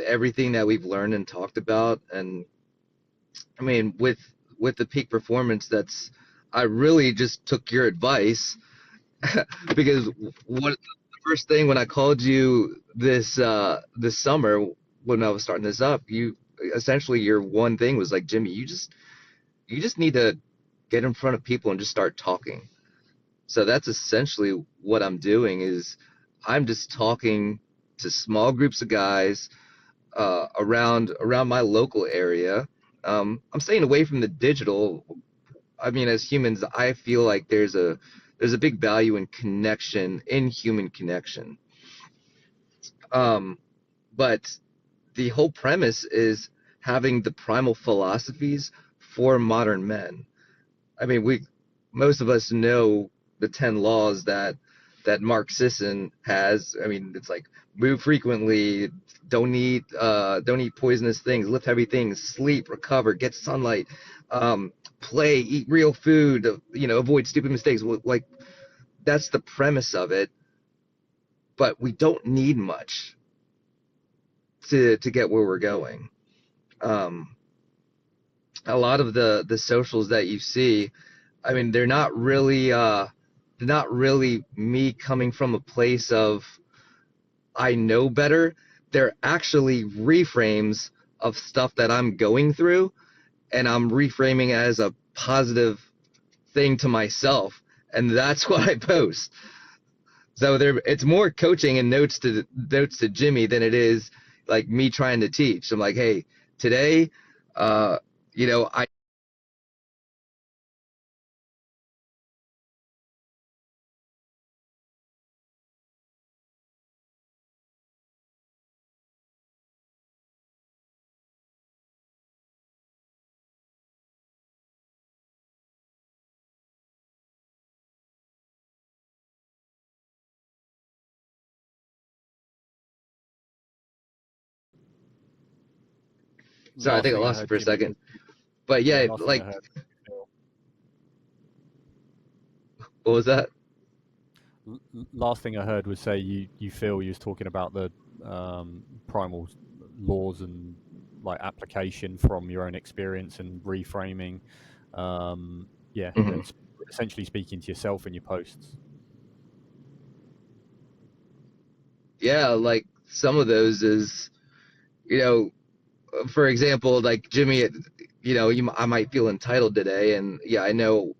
everything that we've learned and talked about. And I mean, with the peak performance, that's, I really just took your advice because what the first thing when I called you this summer when I was starting this up, you essentially your one thing was like, Jimmy, you just need to get in front of people and just start talking. So that's essentially what I'm doing is I'm just talking to small groups of guys around my local area. I'm staying away from the digital. I mean, as humans, I feel like there's a big value in connection, in human connection. Um, but the whole premise is having the primal philosophies for modern men. I mean, we most of us know the 10 laws that Mark Sisson has. I mean, it's like move frequently, don't eat poisonous things, lift heavy things, sleep, recover, get sunlight, play, eat real food, avoid stupid mistakes. Like that's the premise of it, but we don't need much to get where we're going. Um, a lot of the socials that you see, I mean, they're not really me coming from a place of I know better. They're actually reframes of stuff that I'm going through, and I'm reframing as a positive thing to myself, and that's what I post. So it's more coaching and notes to Jimmy than it is like me trying to teach. I'm like, hey, today, uh, I sorry, I last think I thing I lost you heard, for a Jimmy, second, was but yeah, yeah, last thing I like heard was you feel. what was that? Last thing I heard was say you feel you was talking about the primal laws and like application from your own experience and reframing. Yeah, Hmm. and essentially speaking to yourself in your posts. Yeah, like some of those is, you know, for example, like Jimmy, I might feel entitled today, and yeah, I know,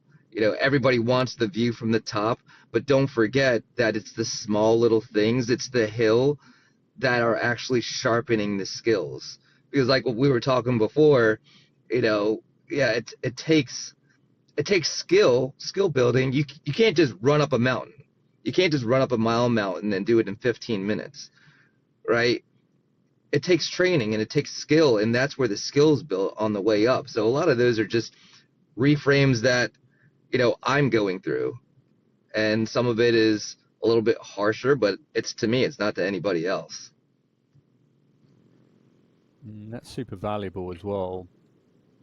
everybody wants the view from the top, but don't forget that it's the small little things, it's the hill that are actually sharpening the skills. Because like what we were talking before, yeah, it takes skill building. You can't just run up a mountain. You can't just run up a mile mountain and do it in 15 minutes, right? It takes training and it takes skill, and that's where the skills built on the way up. So a lot of those are just reframes that I'm going through, and some of it is a little bit harsher, but it's to me, it's not to anybody else. That's super valuable as well,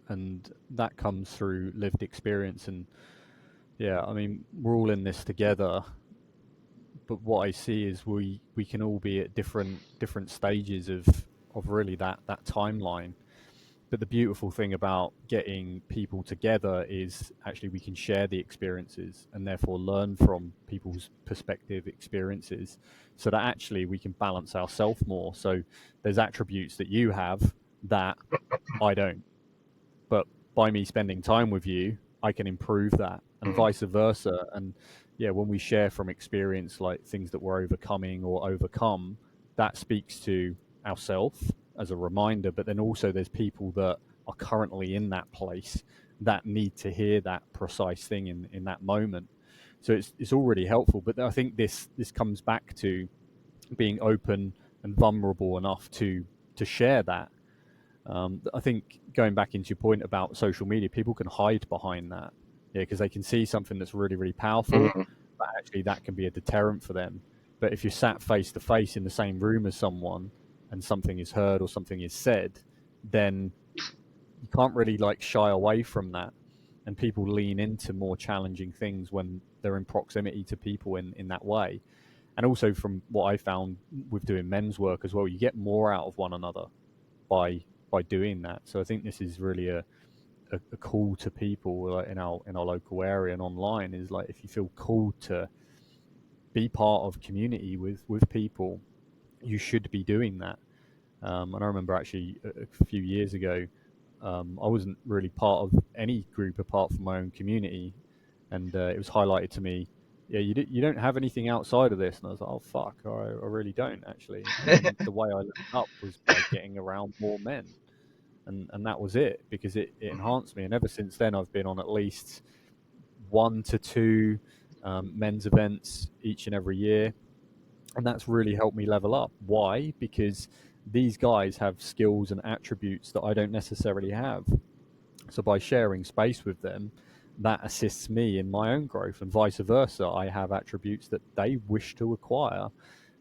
and that comes through lived experience. And yeah, I mean, we're all in this together, but what I see is we can all be at different stages of really that timeline. But the beautiful thing about getting people together is actually we can share the experiences and therefore learn from people's perspective experiences, so that actually we can balance ourselves more. So there's attributes that you have that I don't, but by me spending time with you, I can improve that, and Mhm. vice versa. And yeah, when we share from experience, like things that we're overcoming or overcome, that speaks to ourselves as a reminder. But then also, there's people that are currently in that place that need to hear that precise thing in that moment. So it's all really helpful. But I think this comes back to being open and vulnerable enough to share that. I think going back into your point about social media, people can hide behind that. Yeah, because they can see something that's really, really powerful, Mhm. but actually that can be a deterrent for them. But if you're sat face to face in the same room as someone and something is heard or something is said, then you can't really like shy away from that. And people lean into more challenging things when they're in proximity to people in that way. And also from what I found with doing men's work as well, you get more out of one another by doing that. So I think this is really a call to people like in our local area and online, is like, if you feel called to be part of community with people, you should be doing that. And I remember actually a few years ago, I wasn't really part of any group apart from my own community, and it was highlighted to me, yeah, you don't have anything outside of this, and I was like, oh fuck, I really don't actually. And then the way I leveled up was by getting around more men, and that was it, because it enhanced me. And ever since then, I've been on at least 1 to 2 men's events each and every year, and that's really helped me level up. Why? Because these guys have skills and attributes that I don't necessarily have. So by sharing space with them, that assists me in my own growth, and vice versa. I have attributes that they wish to acquire.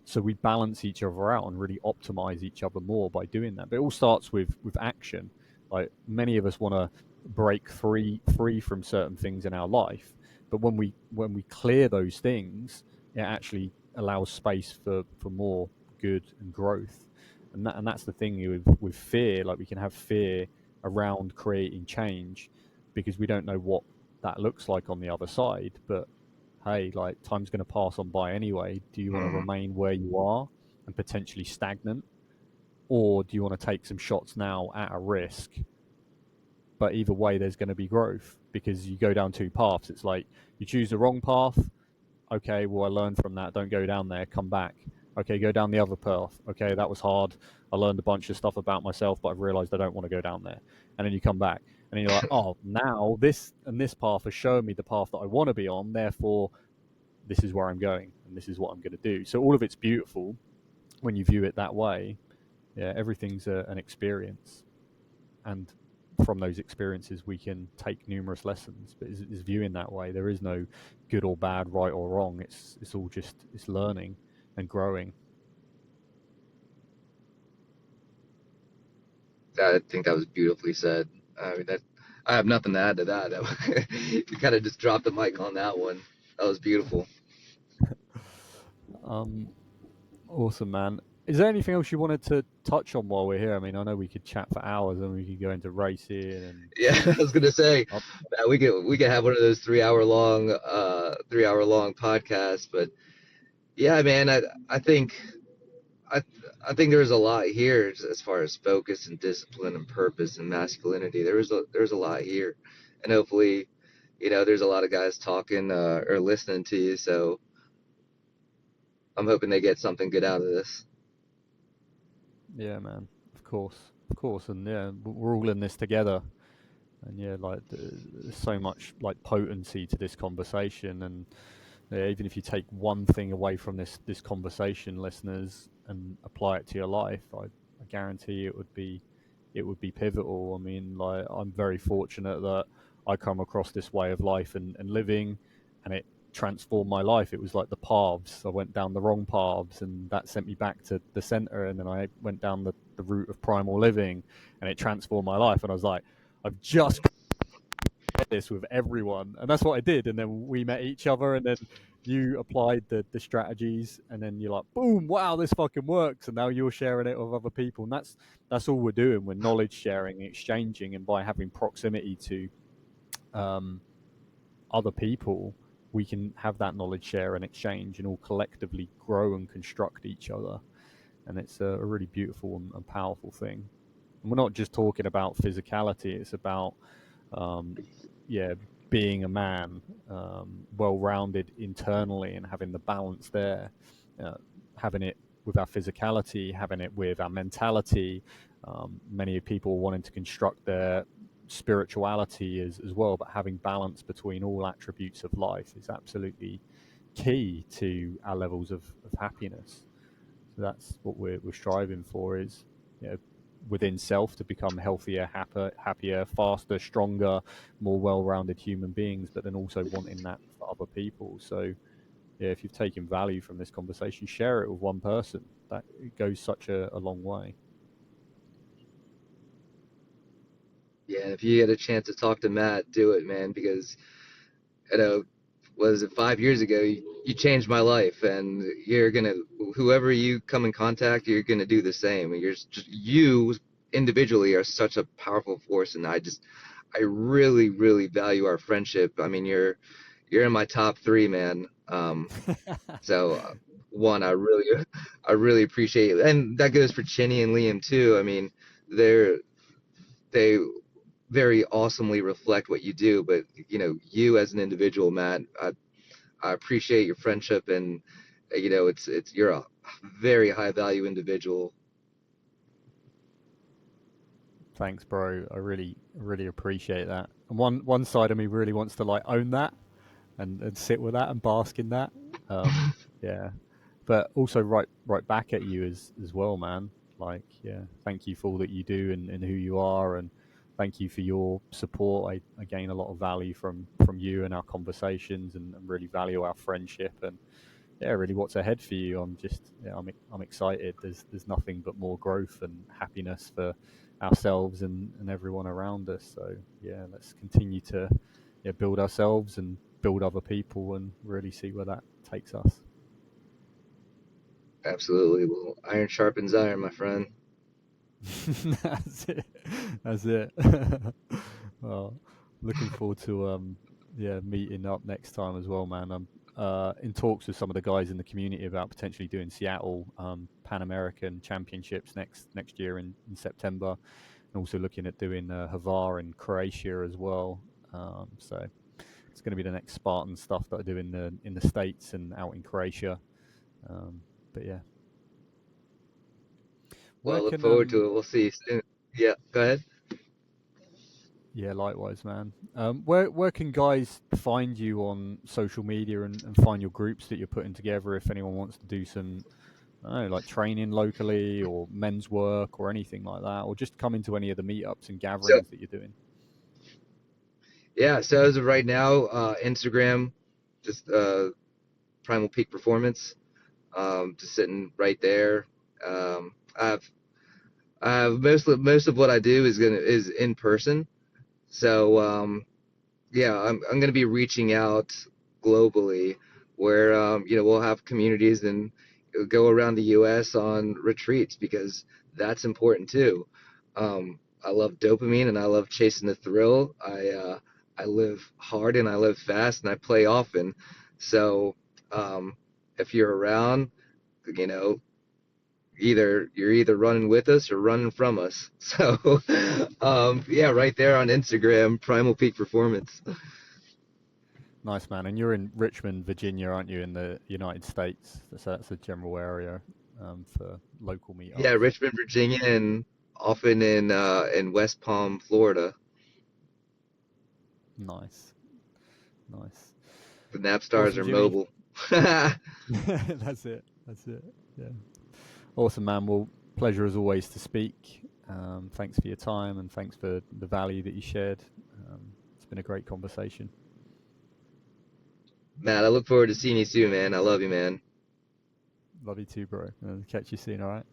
So we balance each other out and really optimize each other more by doing that. But it all starts with action. Like, many of us want to break free from certain things in our life, but when we clear those things, it actually allows space for more good and growth. And that's the thing with fear. Like, we can have fear around creating change because we don't know what that looks like on the other side. But hey, like, time's going to pass on by anyway. Do you want to Mhm. remain where you are and potentially stagnant, or do you want to take some shots now at a risk? But either way, there's going to be growth, because you go down two paths. It's like, you choose the wrong path. Okay, well, I learned from that. Don't go down there. Come back. Okay, go down the other path. Okay, that was hard. I learned a bunch of stuff about myself, but I've realized I don't want to go down there. And then you come back, and then you're like, oh, now this and this path has shown me the path that I want to be on. Therefore, this is where I'm going, and this is what I'm going to do. So all of it's beautiful when you view it that way. Yeah, everything's an experience, and from those experiences we can take numerous lessons. But is viewing that way, there is no good or bad, right or wrong. It's all just, it's learning and growing. I think that was beautifully said. I mean, that I have nothing to add to that. You kind of just dropped the mic on that one. That was beautiful. um Awesome, man. Is there anything else you wanted to touch on while we're here? I mean, I know we could chat for hours, and we could go into racing and Yeah, I was gonna say uh, that we could have one of those 3 hour long podcasts. But yeah, man, I think I I think there's a lot here as far as focus and discipline and purpose and masculinity. There's a lot here, and hopefully, there's a lot of guys talking or listening to you. So I'm hoping they get something good out of this. yeah, man. Of course, and yeah, we're all in this together. And yeah, like, there's so much like potency to this conversation. And yeah, even if you take one thing away from this conversation, listeners, and apply it to your life, I guarantee it would be pivotal. I mean, like, I'm very fortunate that I come across this way of life and living, and it transformed my life. It was like the paths. I went down the wrong paths, and that sent me back to the center. And then I went down the route of primal living, and it transformed my life. And I was like, I've just this with everyone, and that's what I did. And then we met each other, and then you applied the strategies, and then you're like, boom, wow, this fucking works. And now you're sharing it with other people, and that's all we're doing. We're knowledge sharing, exchanging, and by having proximity to um, other people, we can have that knowledge share and exchange, and all collectively grow and construct each other. And it's a really beautiful and powerful thing. And we're not just talking about physicality; it's about um, yeah, being a man, well-rounded internally, and having the balance there, uh, having it with our physicality, having it with our mentality. Many people wanting to construct their spirituality as well, but having balance between all attributes of life is absolutely key to our levels of happiness. So that's what we're striving for, is, you know, within self to become healthier, happier, faster, stronger, more well-rounded human beings, but then also wanting that for other people. So yeah, if you've taken value from this conversation, share it with one person. That it goes such a long way. Yeah, if you get a chance to talk to Matt, do it, man, because was it 5 years ago, you changed my life, and you're gonna, whoever you come in contact, you're gonna do the same. And you individually are such a powerful force, and I really, really value our friendship. I mean, you're in my top three, man. So one, I really appreciate it, and that goes for Chinny and Liam too. I mean, they very awesomely reflect what you do, but you as an individual, Matt, I appreciate your friendship, and it's you're a very high value individual. Thanks, bro. I really appreciate that. And one side of me really wants to like own that and sit with that and bask in that. Yeah, but also right back at you as well, man. Like, yeah, thank you for all that you do and who you are, and thank you for your support. I gain a lot of value from you and our conversations, and really value our friendship. And yeah, really, what's ahead for you? I'm excited. There's nothing but more growth and happiness for ourselves and everyone around us. So yeah, let's continue to build ourselves and build other people, and really see where that takes us. Absolutely. Well, iron sharpens iron, my friend. That's it. Well, looking forward to meeting up next time as well, man. I'm in talks with some of the guys in the community about potentially doing Seattle Pan American Championships next year in September, and also looking at doing Hvar in Croatia as well. So it's going to be the next Spartan stuff that I do in the States and out in Croatia. But yeah. Well, look forward to it. We'll see you soon. Yeah, go ahead. Yeah, likewise, man. Where can guys find you on social media and find your groups that you're putting together if anyone wants to do some, I don't know, like training locally or men's work or anything like that, or just come into any of the meetups and gatherings that you're doing? Yeah, so as of right now, Instagram, just Primal Peak Performance, just sitting right there. I have most of what I do is in person. So yeah, I'm going to be reaching out globally, where we'll have communities and go around the U.S. on retreats, because that's important too. I love dopamine, and I love chasing the thrill. I live hard, and I live fast, and I play often. So if you're around, you know, you're either running with us or running from us. So yeah, right there on Instagram, Primal Peak Performance. Nice, man. And you're in Richmond, Virginia, aren't you, in the United States? So that's a general area for local meetups. Yeah, Richmond, Virginia, and often in West Palm, Florida. Nice. The Napstars Awesome, are Jimmy. mobile. That's it. Yeah. Awesome, man. Well, pleasure as always to speak. Thanks for your time, and thanks for the value that you shared. It's been a great conversation. Matt, I look forward to seeing you soon, man. I love you, man. Love you too, bro. Catch you soon, all right?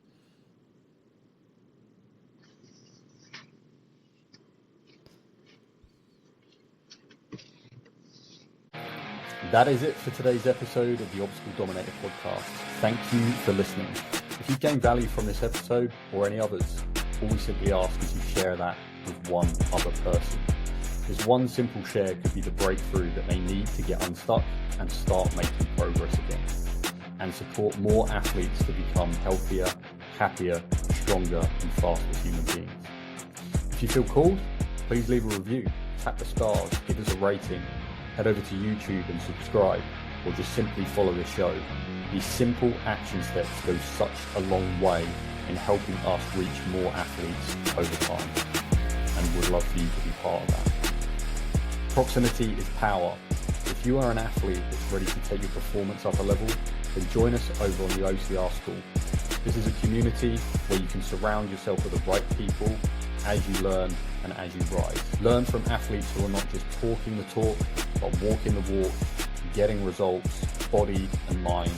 That is it for today's episode of the Obstacle Dominator podcast. Thank you for listening. If you've gained value from this episode or any others, all we simply ask is you share that with one other person. This one simple share could be the breakthrough that they need to get unstuck and start making progress again, and support more athletes to become healthier, happier, stronger, and faster human beings. If you feel called, please leave a review, tap the stars, give us a rating, head over to YouTube and subscribe, or just simply follow the show. These simple action steps go such a long way in helping us reach more athletes over time, and would love for you to be part of that. Proximity is power. If you are an athlete that's ready to take your performance up a level, then join us over on the OCR School. This is a community where you can surround yourself with the right people as you learn and as you rise. Learn from athletes who are not just talking the talk, but walking the walk, getting results, body and mind.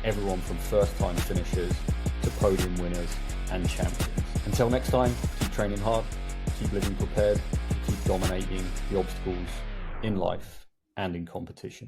Everyone from first-time finishers to podium winners and champions. Until next time, keep training hard, keep living prepared, keep dominating the obstacles in life and in competition.